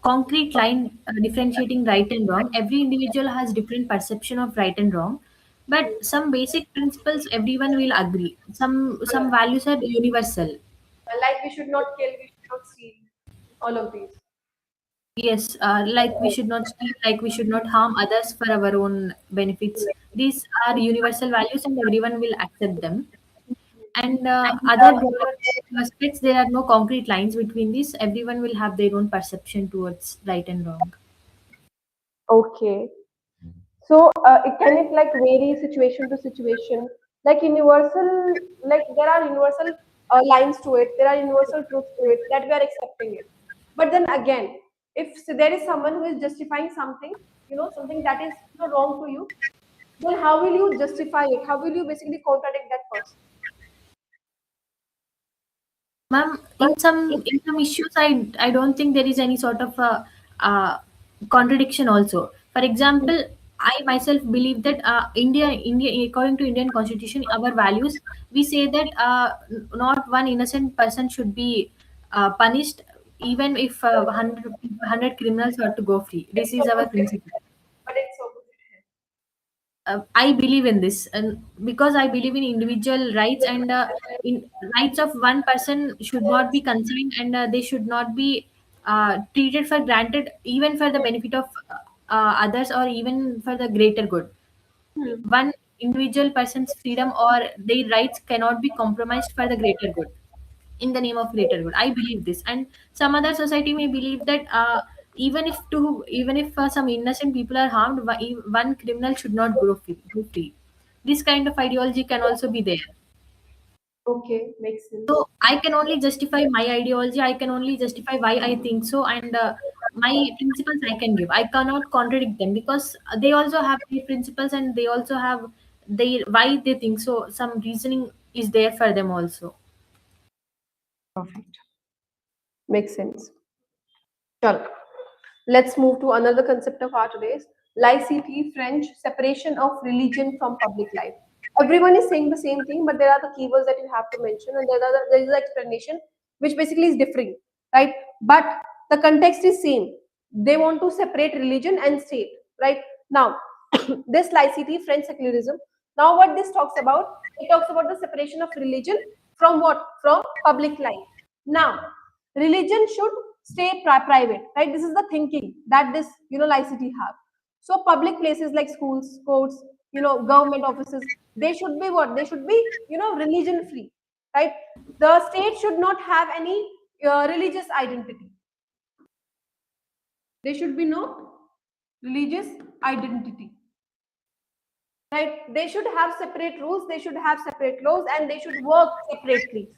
concrete line differentiating right and wrong. Every individual has different perception of right and wrong, but some basic principles everyone will agree. Some values are universal. Like we should not kill, we should not steal, all of these. Yes, like we should not steal, like we should not harm others for our own benefits. These are universal values, and everyone will accept them. And other broader aspects, there are no concrete lines between these. Everyone will have their own perception towards right and wrong. Okay. So can it like vary situation to situation? Like universal, like there are universal lines to it. There are universal truths to it that we are accepting it. But then again, if there is someone who is justifying something, something that is wrong to you, then how will you justify it? How will you basically contradict that person? Ma'am, in some issues, I don't think there is any sort of uh, contradiction. Also, for example, I myself believe that India, according to Indian Constitution, our values, we say that not one innocent person should be punished, even if 100 criminals are to go free. This It's is our opposite, principle. but it's opposite. I believe in this, and because I believe in individual rights, and in rights of one person should not be concerned, and they should not be treated for granted, even for the benefit of others, or even for the greater good. Hmm. One individual person's freedom or their rights cannot be compromised for the greater good, in the name of greater good. I believe this, and some other society may believe that even if some innocent people are harmed, one criminal should not go free. This kind of ideology can also be there. Okay, makes sense. So I can only justify my ideology, I can only justify why I think so, and my principles I can give. I cannot contradict them, because they also have their principles, and they also have their why they think so. Some reasoning is there for them also. Perfect. Makes sense. Sure. Let's move to another concept of our today's laicity, French, separation of religion from public life. Everyone is saying the same thing, but there are the keywords that you have to mention, and there is an explanation which basically is differing, right? But the context is same. They want to separate religion and state, right? Now, this laicity, French secularism. Now, what this talks about? It talks about the separation of religion from what? From public life. Now, religion should stay private, right? This is the thinking that this laicity have. So public places like schools, courts, government offices, they should be what? They should be religion free, right? The state should not have any religious identity. There should be no religious identity, right? They should have separate rules, they should have separate laws, and they should work separately.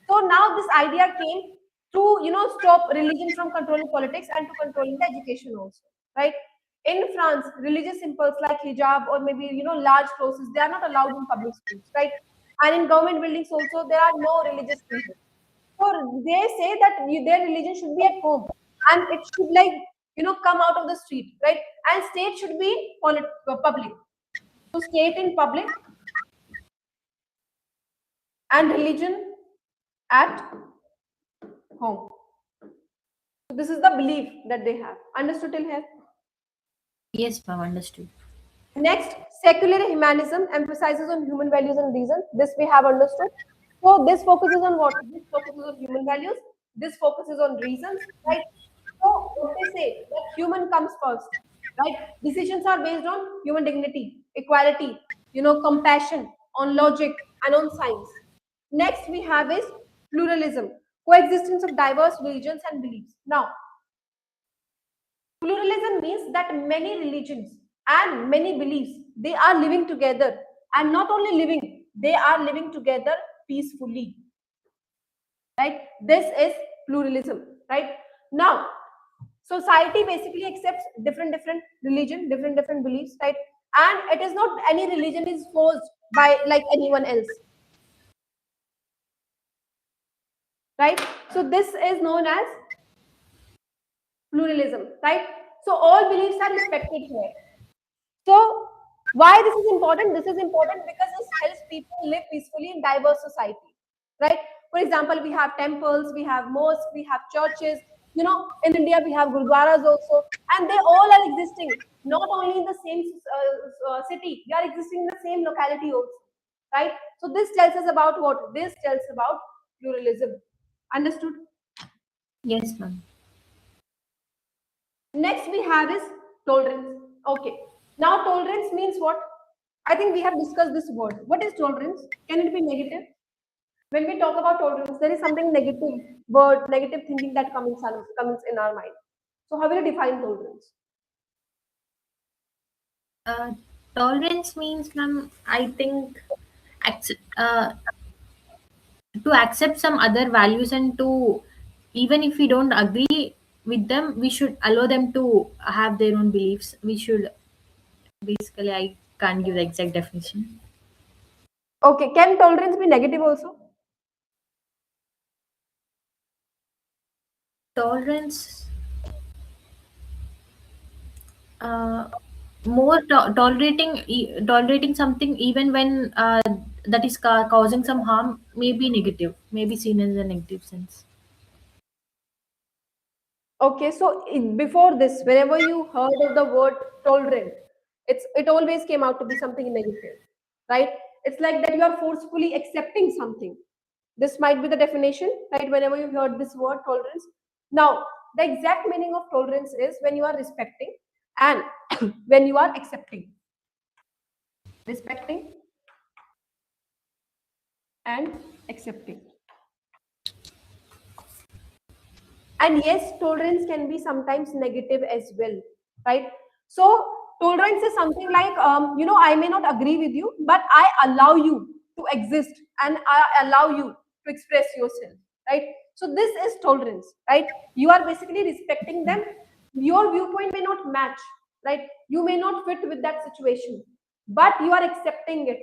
So now this idea came to stop religion from controlling politics and to controlling the education also, right? In France, religious symbols like hijab or maybe large crosses, they are not allowed in public schools, right? And in government buildings also there are no religious symbols. So they say that their religion should be at home, and it should like come out of the street, right? And state should be public. So state in public and religion at home. So this is the belief that they have. Understood till here? Yes, ma'am, understood. Next, secular humanism emphasizes on human values and reason. This we have understood. So this focuses on what? This focuses on human values. This focuses on reasons, right? So what they say that human comes first, right? Decisions are based on human dignity, equality, compassion, on logic and on science. Next we have is pluralism, coexistence of diverse religions and beliefs. Now, pluralism means that many religions and many beliefs, they are living together, and not only living, they are living together peacefully, right? This is pluralism, right? Now, society basically accepts different religion, different beliefs, right? And it is not any religion is forced by like anyone else, right? So this is known as pluralism, right? So all beliefs are respected here. So why this is important? This is important because this helps people live peacefully in diverse society, right? For example, we have temples, we have mosques, we have churches. In India we have gurudwaras also, and they all are existing not only in the same city, they are existing in the same locality also, right? So this tells us about what? This tells about pluralism. Understood? Yes, ma'am. Next we have is tolerance. Okay. Now tolerance means what? I think we have discussed this word. What is tolerance? Can it be negative? When we talk about tolerance, there is something negative word, negative thinking that comes in our mind. So how will you define tolerance? Uh, Tolerance means, ma'am, I think to accept some other values, and to, even if we don't agree with them, we should allow them to have their own beliefs. We should, basically, I can't give the exact definition. Okay. Can tolerance be negative also? Tolerance, uh, more tolerating something even when that is causing some harm, may be negative, may be seen in a negative sense. Okay, so before this, whenever you heard of the word tolerant, it always came out to be something negative, right? It's like that you are forcefully accepting something. This might be the definition, right? Whenever you heard this word tolerance. Now, the exact meaning of tolerance is when you are respecting and when you are accepting. Respecting and accepting. And yes, tolerance can be sometimes negative as well, right? So tolerance is something like, I may not agree with you, but I allow you to exist, and I allow you to express yourself, right? So this is tolerance, right? You are basically respecting them. Your viewpoint may not match, right? You may not fit with that situation, but you are accepting it,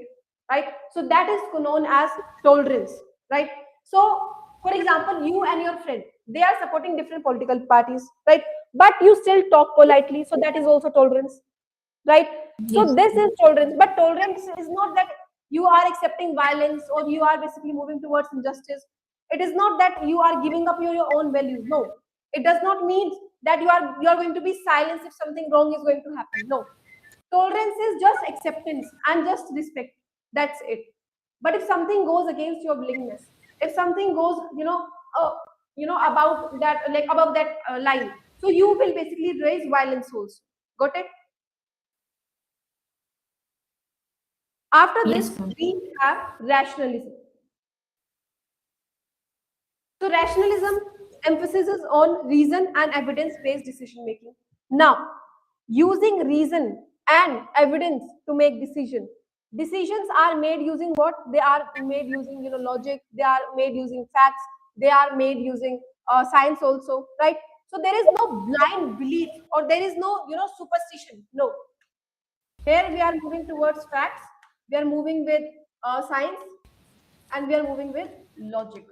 right? So that is known as tolerance, right? So for example, you and your friend, they are supporting different political parties, right? But you still talk politely, so that is also tolerance, right? So Yes. this is tolerance, but tolerance is not that you are accepting violence or you are basically moving towards injustice. It is not that you are giving up your own values. No, it does not mean that you are going to be silenced if something wrong is going to happen. No, tolerance is just acceptance and just respect. That's it. But if something goes against your willingness, if something goes, about that, like above that line, so you will basically raise violence also. Got it? After Yes, this, ma'am. we have rationalism. So rationalism emphasizes on reason and evidence-based decision making. Now, using reason and evidence to make decision. Decisions are made using what? They are made using logic. They are made using facts. They are made using science also, right? So there is no blind belief or there is no superstition. No, here we are moving towards facts. We are moving with science and we are moving with logic.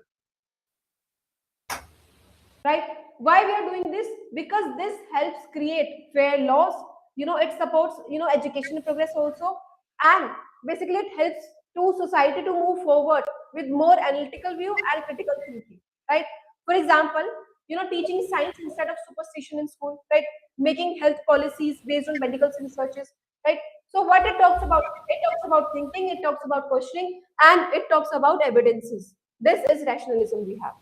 Right? Why we are doing this? Because this helps create fair laws. It supports educational progress also, and basically it helps to society to move forward with more analytical view and critical thinking, right? For example, teaching science instead of superstition in school, right? Making health policies based on medical researches, right? So what it talks about? It talks about thinking, it talks about questioning, and it talks about evidences. This is rationalism we have.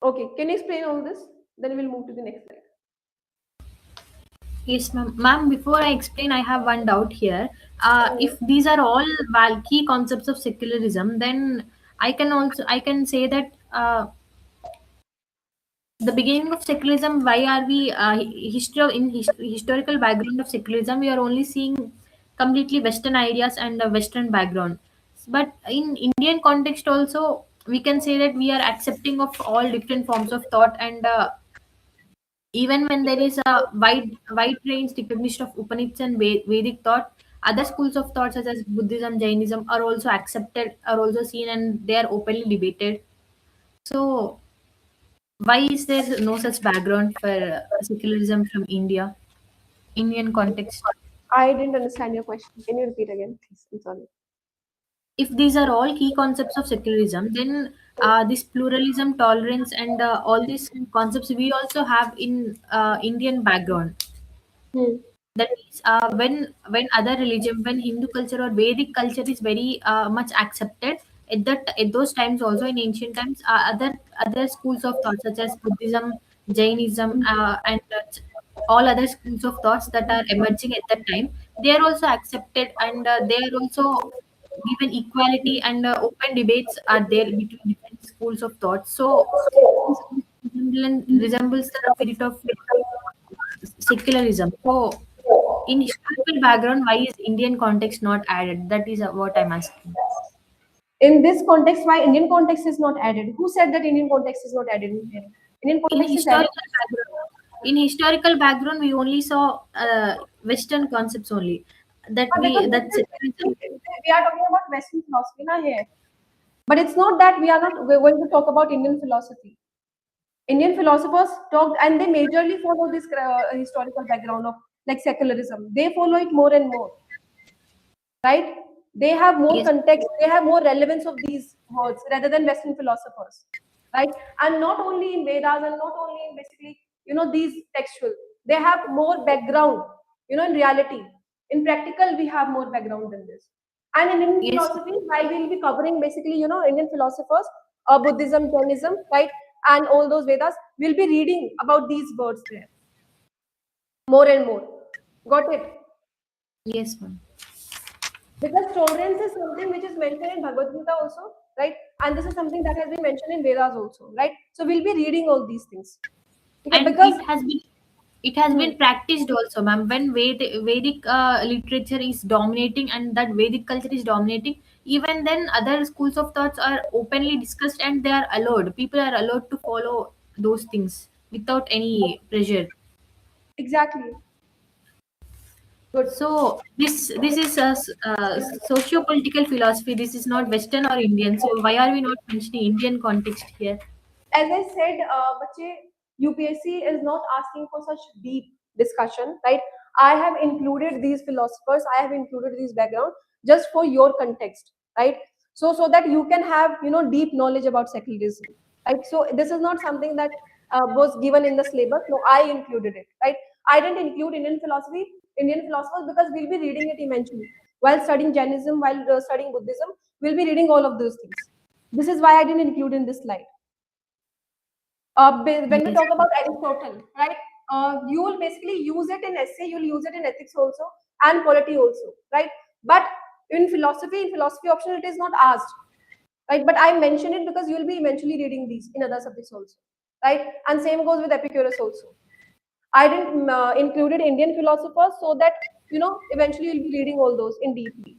Okay, can you explain all this? Then we'll move to the next slide. Yes, ma'am. Ma'am, before I explain, I have one doubt here. Mm. If these are all key concepts of secularism, then I can say that the beginning of secularism. Why are we historical background of secularism? We are only seeing completely Western ideas and a Western background. But in Indian context also, we can say that we are accepting of all different forms of thought, and Even when there is a wide range recognition of Upanishads and Vedic thought, other schools of thought such as Buddhism, Jainism are also accepted, are also seen, and they are openly debated. So why is there no such background for secularism from Indian context? I didn't understand your question. Can you repeat again, please? I'm sorry. If these are all key concepts of secularism, then this pluralism, tolerance, and all these concepts we also have in Indian background. Hmm. That is, when other religion, when Hindu culture or Vedic culture is very much accepted at those times, also in ancient times, other schools of thought such as Buddhism, Jainism, and all other schools of thoughts that are emerging at that time, they are also accepted, and they are also given equality, and open debates are there between different schools of thought. So this resembles the spirit of secularism. So in historical background, why is Indian context not added? That is what I'm asking. In this context, why Indian context is not added? Who said that Indian context is not added in here? Indian In context is added. historical background, we only saw Western concepts only. That Because we this that is secularism. we are talking about Western philosophy now here. But it's not that we're going to talk about Indian philosophy. Indian philosophers talked, and they majorly follow this historical background of like secularism. They follow it more and more, right? They have more Yes, context, they have more relevance of these words rather than Western philosophers, right? And not only in Vedas and not only in basically, these textual, they have more background, in reality. In practical, we have more background than this. And in Indian yes, philosophy, while we'll be covering basically, Indian philosophers, Buddhism, Jainism, right? And all those Vedas, we'll be reading about these words there more and more. Got it? yes, ma'am. Because tolerance is something which is mentioned in Bhagavad Gita also, right? And this is something that has been mentioned in Vedas also, right? So we'll be reading all these things. Okay, And because it has been hmm, practiced also, ma'am. When Vedic literature is dominating and that Vedic culture is dominating, even then other schools of thoughts are openly discussed and they are allowed. People are allowed to follow those things without any pressure. exactly. Good. So this is a socio-political philosophy. This is not Western or Indian. So why are we not mentioning Indian context here? As I said, bache, UPSC is not asking for such deep discussion, right? I have included these philosophers, I have included these background just for your context, right? So that you can have deep knowledge about secularism, right? So this is not something that was given in the syllabus. No, I included it, right? I didn't include Indian philosophers because we'll be reading it eventually while studying Jainism, while studying Buddhism. We'll be reading all of those things. This is why I didn't include in this slide. When we Yes, talk about Aristotle, right? You will basically use it in essay, you'll use it in ethics also, and polity also, right? But in philosophy optional, it is not asked, right? But I mention it because you will be eventually reading these in other subjects also, right? And same goes with Epicurus also. I didn't included Indian philosophers so that eventually you'll be reading all those in deeply.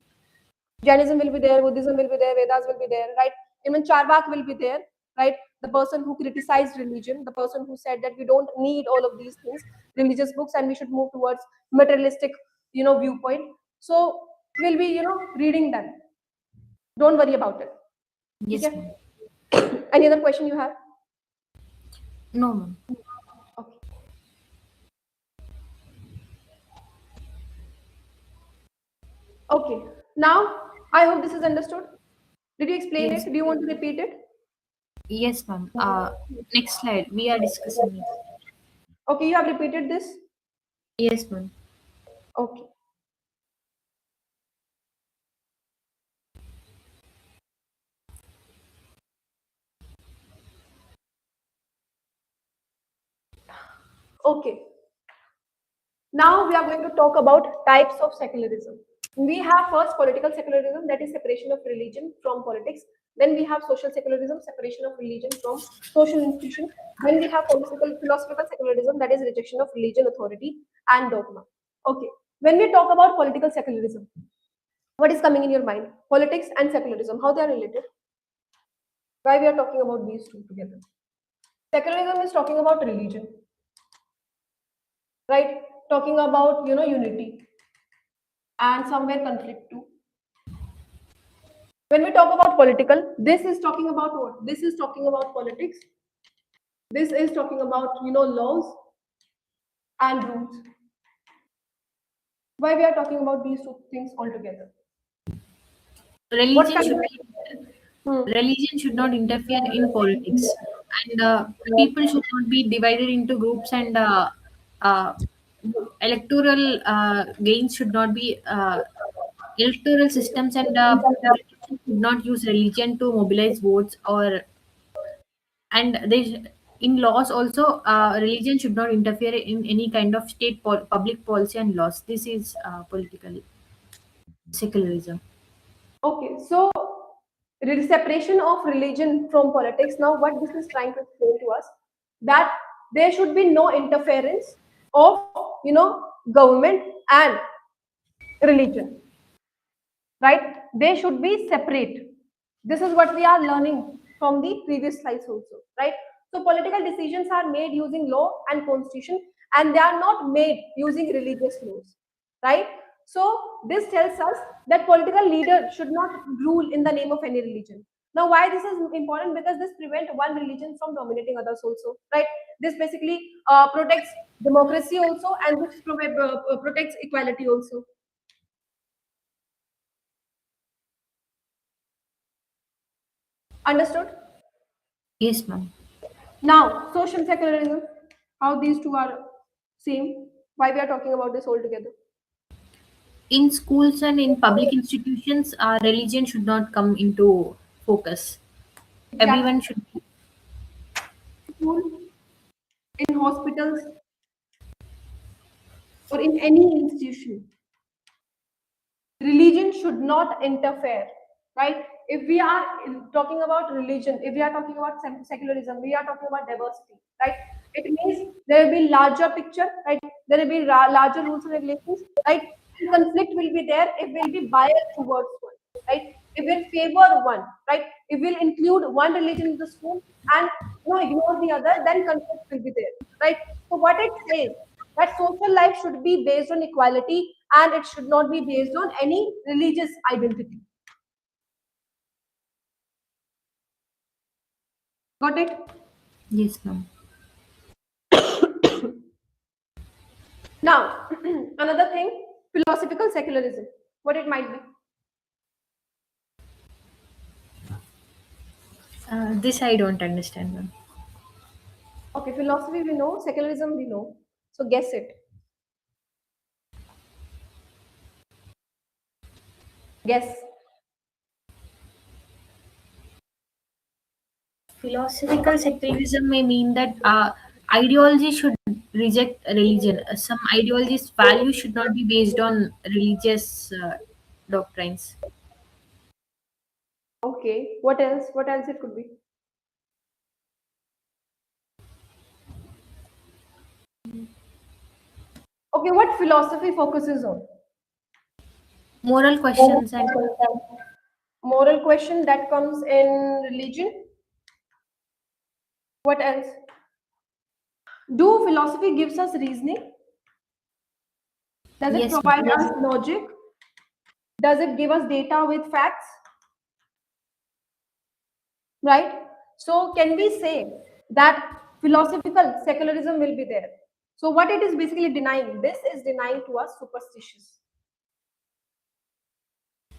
Jainism will be there, Buddhism will be there, Vedas will be there, right? Even Charvak will be there, right? The person who criticized religion, the person who said that we don't need all of these things, religious books, and we should move towards materialistic, viewpoint. So we'll be, reading them. Don't worry about it. yes, Okay. ma'am. Any other question you have? No, ma'am. Okay. Okay. Now I hope this is understood. Did you explain it? Yes, Do you want to repeat it? yes, ma'am. Next slide. We are discussing next. Okay, you have repeated this. Yes, ma'am. Okay. Okay. Now we are going to talk about types of secularism. We have first political secularism, that is separation of religion from politics. Then we have social secularism, separation of religion from social institution. Then we have philosophical secularism, that is rejection of religion, authority, and dogma. Okay. When we talk about political secularism, what is coming in your mind? Politics and secularism, how they are related? Why we are talking about these two together? Secularism is talking about religion. right? Talking about, unity and somewhere conflict too. When we talk about political, this is talking about what? This is talking about politics. This is talking about, laws and rules. Why we are talking about these two things altogether? What Religion kind should of... be Hmm. religion should not interfere in politics, and people should not be divided into groups, and uh, electoral gains should not be electoral systems, and politicians should not use religion to mobilize votes, or and in laws also, religion should not interfere in any kind of public policy and laws. This is political secularism. Okay, so separation of religion from politics. Now, what this is trying to explain to us, that there should be no interference of, government and religion, right? They should be separate. This is what we are learning from the previous slides also, right? So political decisions are made using law and constitution, and they are not made using religious laws, right? So this tells us that political leader should not rule in the name of any religion. Now, why this is important? Because this prevents one religion from dominating others also, right? This basically protects democracy also, and this protects equality also. Understood? Yes, ma'am. Now, social secularism, how these two are same, why we are talking about this all together. In schools and in public institutions, religion should not come into focus. Exactly. Everyone should be. School, in hospitals, or in any institution, religion should not interfere, right? If we are talking about religion, if we are talking about secularism, we are talking about diversity, right? It means there will be larger picture, right? There will be larger rules and regulations, right? And conflict will be there. It will be biased towards one, right? It will favor one, right? It will include one religion in the school and, ignore the other, then conflict will be there, right? So what it says, that social life should be based on equality, and it should not be based on any religious identity. Got it? Yes, ma'am. Now, another thing, philosophical secularism. What it might be? This I don't understand, ma'am. Okay, philosophy we know, secularism we know. So guess it. Guess. Philosophical secularism may mean that ideology should reject religion. Some ideologies' value should not be based on religious doctrines. Okay. What else? What else it could be? Okay, what philosophy focuses on? Moral questions and Moral question that comes in religion. What else? Do philosophy gives us reasoning? Does it yes, ma'am. provide us logic? Does it give us data with facts? Right? So can we say that philosophical secularism will be there? So what it is basically denying? This is denying to us superstitious.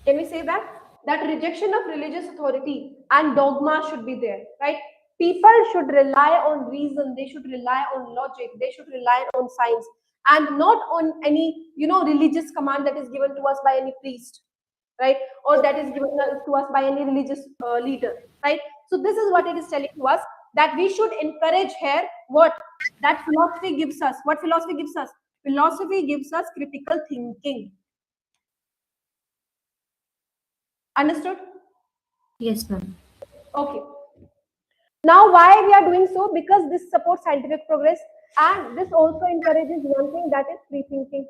Can we say that? That rejection of religious authority and dogma should be there, right? People should rely on reason, they should rely on logic, they should rely on science, and not on any, religious command that is given to us by any priest, right? Or that is given to us by any religious leader, right? So this is what it is telling to us, that we should encourage here what that philosophy gives us. What philosophy gives us? Philosophy gives us critical thinking. Understood? Yes, ma'am. Okay. Now, why we are doing so? Because this supports scientific progress, and this also encourages one thing, that is free thinking.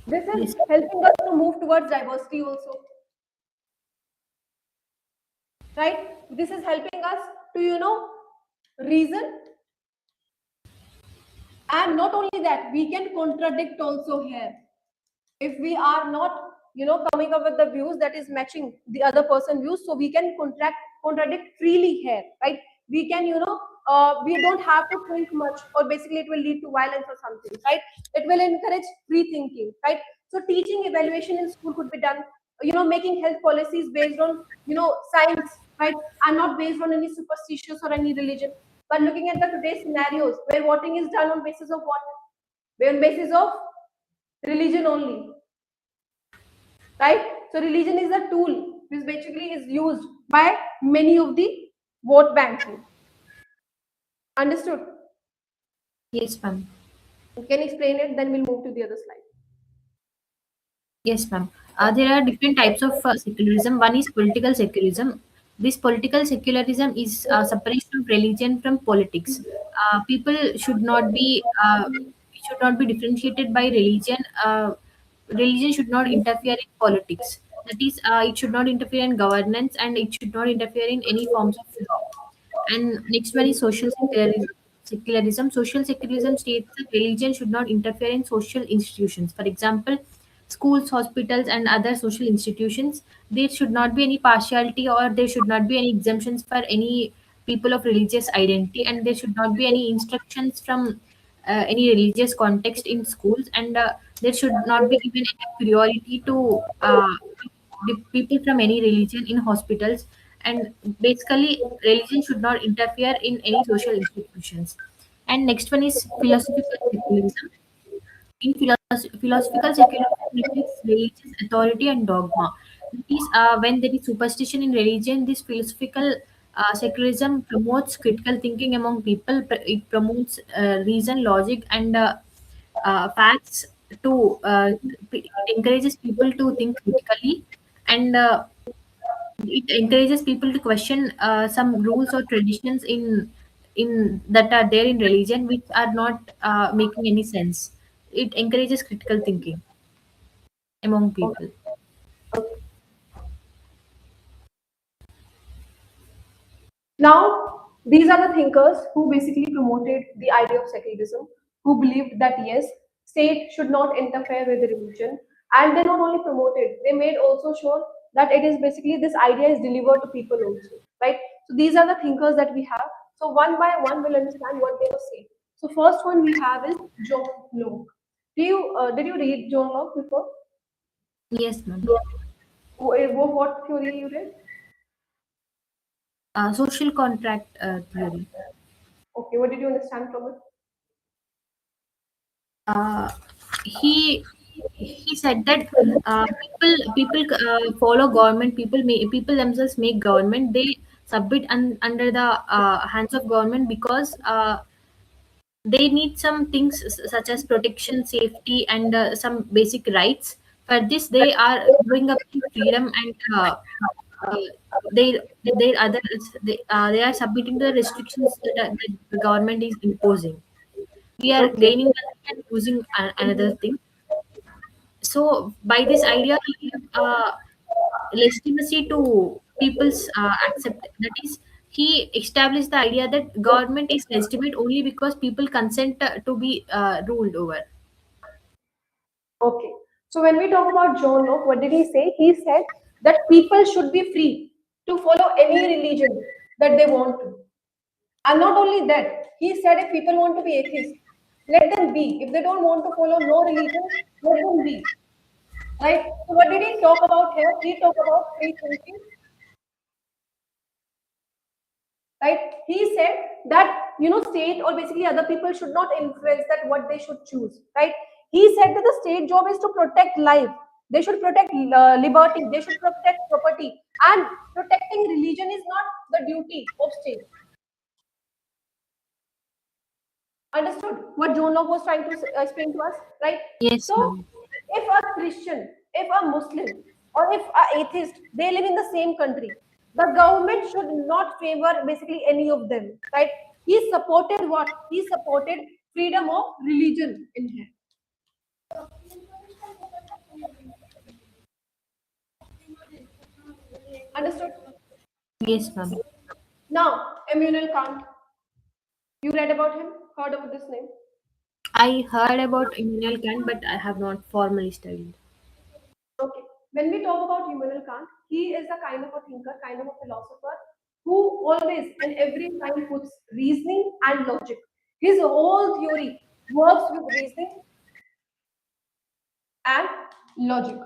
This is Yes. helping us to move towards diversity also, right? This is helping us to, reason, And not only that, we can contradict also here. If we are not, coming up with the views that is matching the other person views, so we can contradict freely here, right? We can, we don't have to think much, or basically it will lead to violence or something, right? It will encourage free thinking, right? So teaching evaluation in school could be done, making health policies based on, science, right? And not based on any superstitious or any religion, but looking at the today's scenarios where voting is done on basis of what? On basis of religion only, right? So religion is a tool which basically is used by many of the vote banking. Understood? Yes, ma'am. You can explain it, then we'll move to the other slide. Yes, ma'am. There are different types of secularism. One is political secularism. This political secularism is separation of religion from politics. People should not be differentiated by religion. Religion should not interfere in politics. That is, it should not interfere in governance, and it should not interfere in any forms of law. And next one is social secularism. Social secularism states that religion should not interfere in social institutions. For example, schools, hospitals, and other social institutions. There should not be any partiality, or there should not be any exemptions for any people of religious identity, and there should not be any instructions from any religious context in schools, and there should not be given any priority to the people from any religion in hospitals. And basically religion should not interfere in any social institutions. And next one is philosophical secularism. In philosophical secularism reflects religious authority and dogma. That is, when there is superstition in religion, this philosophical secularism promotes critical thinking among people. It promotes reason, logic, and facts to. It encourages people to think critically, and it encourages people to question some rules or traditions in that are there in religion, which are not making any sense. It encourages critical thinking among Okay. people. Okay. Now, these are the thinkers who basically promoted the idea of secularism, who believed that yes, state should not interfere with the religion, and they not only promoted, they made also sure that it is basically this idea is delivered to people also, right? So these are the thinkers that we have. So one by one, we'll understand what they were saying. So first one we have is John Locke. Did you read John Locke before? Yes, ma'am. What theory you read? Social contract theory. Okay, what did you understand from it? uh, he he said that people follow government. People themselves make government. They submit under the hands of government because they need some things such as protection, safety, and some basic rights. For this, they are giving up the freedom, and uh, they others they are submitting the restrictions that the government is imposing. We are Okay. gaining nothing and losing another thing. So by this idea, he gave legitimacy to people's accept. That is, he established the idea that government is legitimate only because people consent to be ruled over. Okay. So when we talk about John Locke, what did he say? He said that people should be free to follow any religion that they want to. And not only that, he said if people want to be atheist, let them be. If they don't want to follow no religion, let them be. Right? So what did he talk about here? He talked about free thinking, right? He said that state or basically other people should not influence that what they should choose, right? He said that the state job is to protect life. They should protect liberty. They should protect property, and protecting religion is not the duty of state. Understood what John Locke was trying to explain to us, right? Yes, So ma'am. if a Christian, if a Muslim, or if a atheist, they live in the same country, the government should not favor basically any of them, right? He supported what? He supported freedom of religion in here. Understood? Yes, ma'am. Now, Immanuel Kant. You read about him? Heard about this name? I heard about Immanuel Kant, but I have not formally studied. Okay. When we talk about Immanuel Kant, he is a kind of a thinker, kind of a philosopher who always and every time puts reasoning and logic. His whole theory works with reasoning and logic.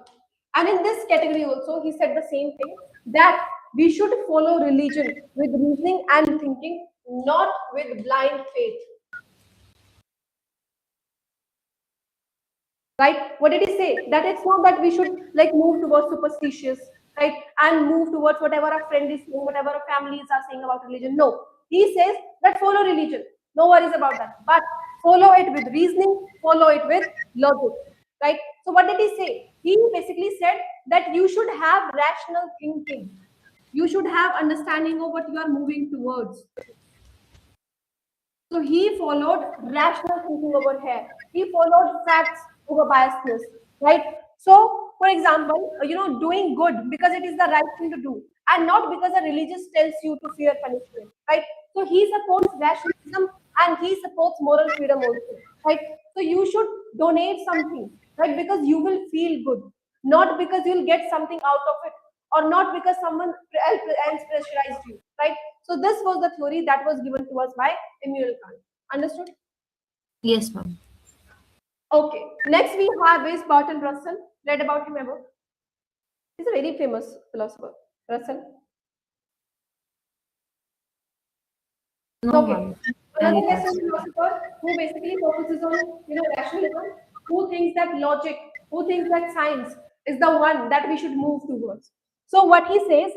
And in this category also, he said the same thing that we should follow religion with reasoning and thinking, not with blind faith. Right? What did he say? That it's not that we should like move towards superstitious, right? And move towards whatever a friend is saying, whatever our families are saying about religion. No. He says that follow religion. No worries about that. But follow it with reasoning, follow it with logic. Right? So what did he say? He basically said that you should have rational thinking. You should have understanding of what you are moving towards. So he followed rational thinking over here. He followed facts over biasness, right? So, for example, doing good because it is the right thing to do, and not because a religious tells you to fear punishment, right? So he supports rationalism and he supports moral freedom also, right? So you should donate something, right? Because you will feel good, not because you'll get something out of it, or not because someone else pressurized you, right? So this was the theory that was given to us by Immanuel Kant. Understood? Yes, ma'am. Okay. Next we have is Bertrand Russell. Read about him ever? He's a very famous philosopher. Russell. No, Okay. ma'am. Another Very Western touched. philosopher who basically focuses on rationalism, who thinks that logic, who thinks that science is the one that we should move towards. So what he says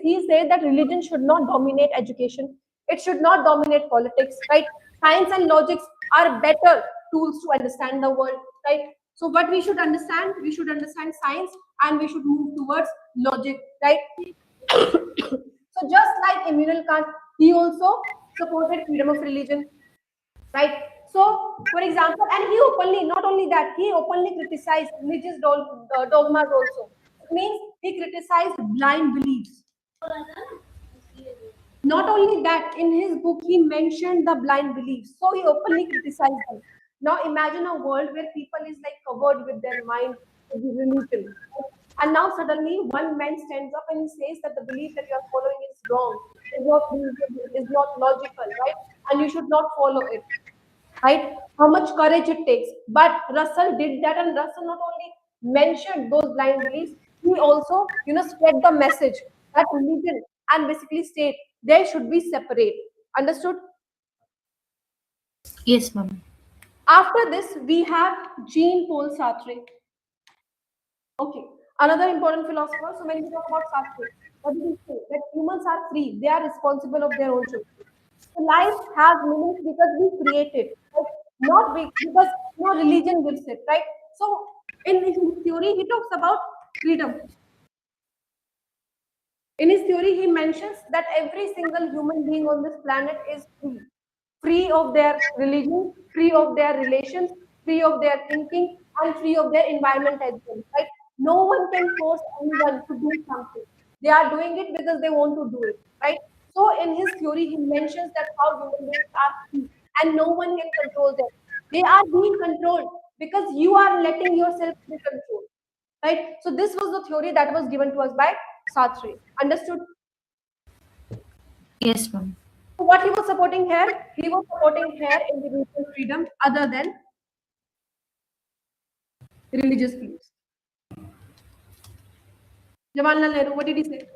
that religion should not dominate education. It should not dominate politics, right? Science and logics are better tools to understand the world, right? So what we should understand science and we should move towards logic, right? So just like Immanuel Kant, he also supported freedom of religion, right? So, for example, and he openly, not only that, he openly criticized religious dogmas also. It means he criticized blind beliefs. Not only that, in his book, he mentioned the blind beliefs. So he openly criticized them. Now imagine a world where people is like covered with their mind, with the religion. And now suddenly one man stands up and he says that the belief that you are following is wrong, is not reasonable, is not logical, right? And you should not follow it, right? How much courage it takes. But Russell did that, and Russell not only mentioned those blind beliefs, he also, spread the message that religion and basically state they should be separate. Understood? Yes, ma'am. After this, we have Jean-Paul Sartre. Okay, another important philosopher. So when we talk about Sartre, what did he say? That humans are free; they are responsible of their own choices. So life has meaning because we create it, right? Not because religion gives it, right? So in his theory, he talks about freedom. In his theory, he mentions that every single human being on this planet is free, free of their religion, free of their relations, free of their thinking, and free of their environment as well. Right? No one can force anyone to do something. They are doing it because they want to do it. Right? So in his theory, he mentions that how human beings are free and no one can control them. They are being controlled because you are letting yourself be controlled. Right? So this was the theory that was given to us by Sartre. Understood? Yes, ma'am. So what he was supporting here? He was supporting here individual freedom other than religious beliefs. Jawaharlal Nehru, what did he say?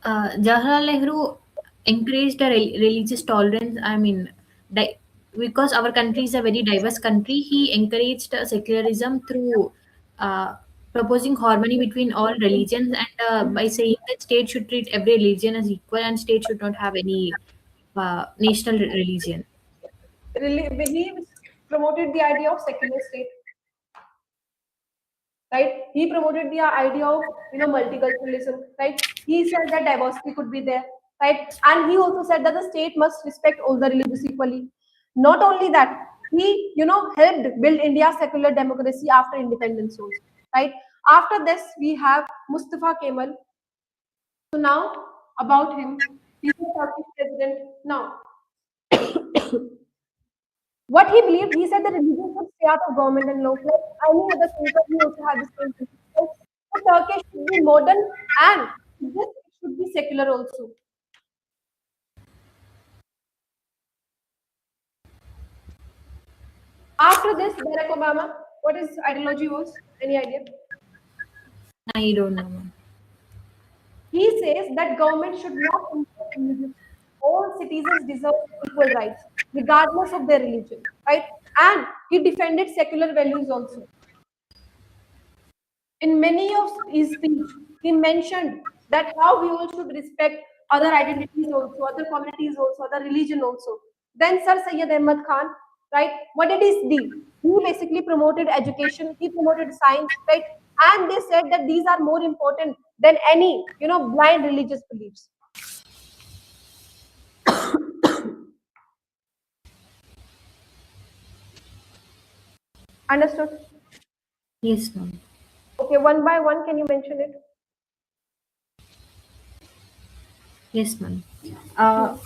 Jawaharlal Nehru encouraged a religious tolerance. I mean, because our country is a very diverse country, he encouraged secularism through uh, proposing harmony between all religions, and by saying that state should treat every religion as equal and state should not have any national religion. He promoted the idea of secular state, right? He promoted the idea of multiculturalism, right? He said that diversity could be there, right? And he also said that the state must respect all the religions equally. Not only that, he helped build India's secular democracy after independence also, right? After this, we have Mustafa Kemal. So now about him, he's a Turkish president now. What he believed, he said that religion should stay out of government and law. Like any other thinker, he also had the same principle. So Turkey should be modern and this should be secular also. After this, Barack Obama, what his ideology was? Any idea? I don't know, ma'am. He says that government should not impose religion. All citizens deserve equal rights, regardless of their religion, right? And he defended secular values also. In many of his speech, he mentioned that how we all should respect other identities also, other communities also, other religion also. Then Sir Syed Ahmad Khan, right? What did he do? He basically promoted education, he promoted science, right? And they said that these are more important than any, blind religious beliefs. Understood? Yes, ma'am. Okay, one by one, can you mention it? Yes, ma'am. Uh,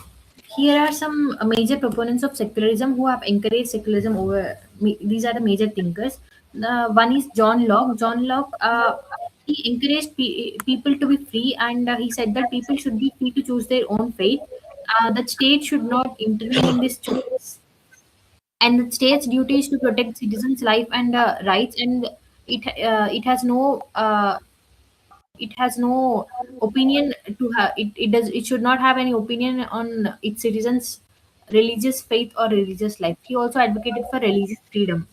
Here are some major proponents of secularism who have encouraged secularism over. These are the major thinkers. One is John Locke. John Locke, he encouraged people to be free, and he said that people should be free to choose their own faith. That state should not intervene in this choice, and the state's duty is to protect citizens' life and rights, and it has no opinion to have it should not have any opinion on its citizens religious faith or religious life. He also advocated for religious freedom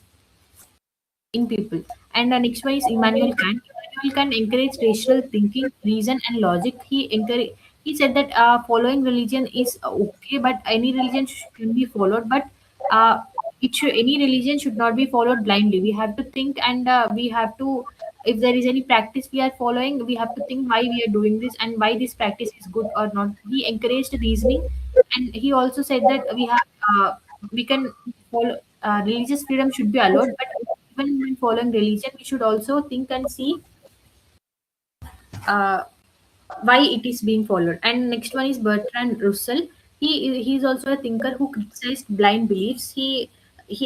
in people. And the next one is Immanuel Kant. Immanuel Kant encouraged rational thinking, reason, and logic. He said that following religion is okay, but any religion can be followed, but uh, any religion should not be followed blindly. We have to think, and we have to, if there is any practice we are following, we have to think why we are doing this and why this practice is good or not. He encouraged reasoning, and he also said that we can follow religious freedom should be allowed, but even when following religion, we should also think and see uh, why it is being followed. And next one is Bertrand Russell. He is also a thinker who criticized blind beliefs. He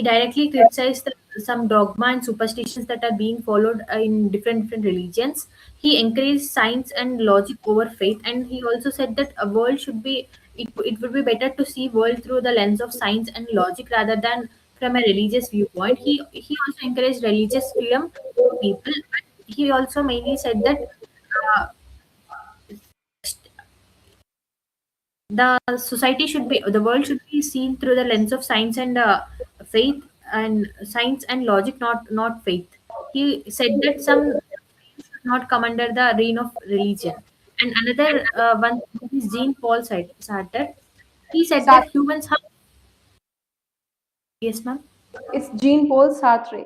directly criticized some dogma and superstitions that are being followed in different religions. He encouraged science and logic over faith, and he also said that a world should be it would be better to see world through the lens of science and logic rather than from a religious viewpoint. He also encouraged religious freedom for people, but he also mainly said that uh, the world should be seen through the lens of science and faith, and science and logic, not faith. He said that some should not come under the reign of religion. And another one is Jean Paul Sartre. He said that Sartre. humans have. Yes, ma'am. It's Jean Paul Sartre.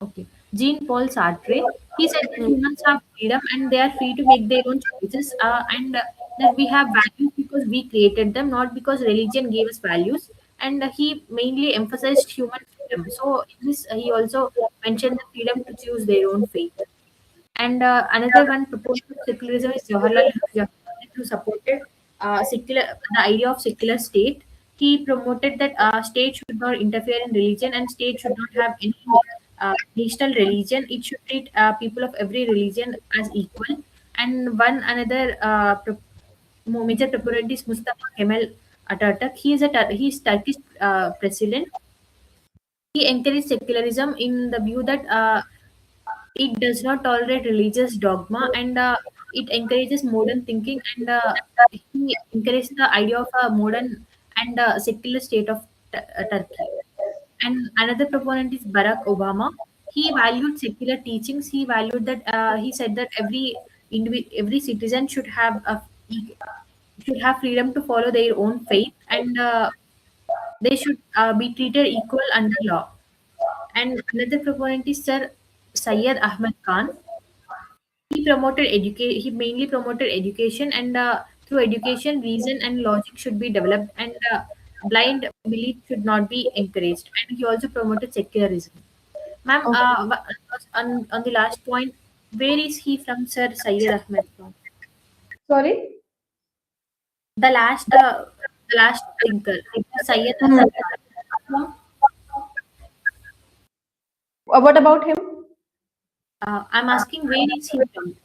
Okay. Jean Paul Sartre, he said that Hmm. humans have freedom and they are free to make their own choices, and that we have values because we created them, not because religion gave us values. And he mainly emphasized human freedom. So, in this, he also mentioned the freedom to choose their own faith. And another one proposed of secularism is Jawaharlal, who supported the idea of secular state. He promoted that state should not interfere in religion and state should not have any national religion. It should treat people of every religion as equal. And one another major proponent is Mustafa Kemal Atatürk. He is Turkish president. He encouraged secularism in the view that it does not tolerate religious dogma, and it encourages modern thinking, and he encourages the idea of a modern and secular state of Turkey. And another proponent is Barack Obama. He valued secular teachings. He valued that he said that every citizen should have freedom to follow their own faith, and they should be treated equal under law. And another proponent is Sir Syed Ahmad Khan. He mainly promoted education, and through education reason and logic should be developed, and blind belief should not be encouraged. And he also promoted secularism. Ma'am, Okay. on the last point, where is he from, Sir Syed Ahmed from? Sorry? The last thinker, Syed Ahmed Khan. What about him? I'm asking where is he from?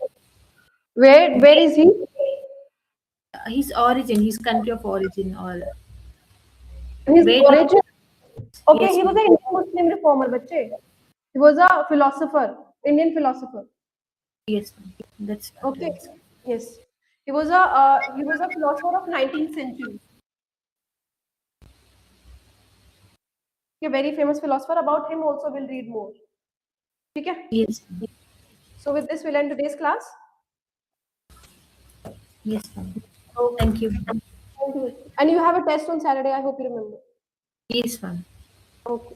Where is he? His origin, his country of origin, or His where did? origin? Okay, Yes, he was ma'am. an Indian Muslim reformer, bache. He was a philosopher, Indian philosopher. Yes, ma'am. That's not Okay, right. yes, he was a philosopher of 19th century. A very famous philosopher. About him also we'll read more. Okay. Yes, ma'am. So with this we'll end today's class. Yes, ma'am. Okay. Thank you. Thank you. And you have a test on Saturday. I hope you remember. Yes, ma'am. Okay.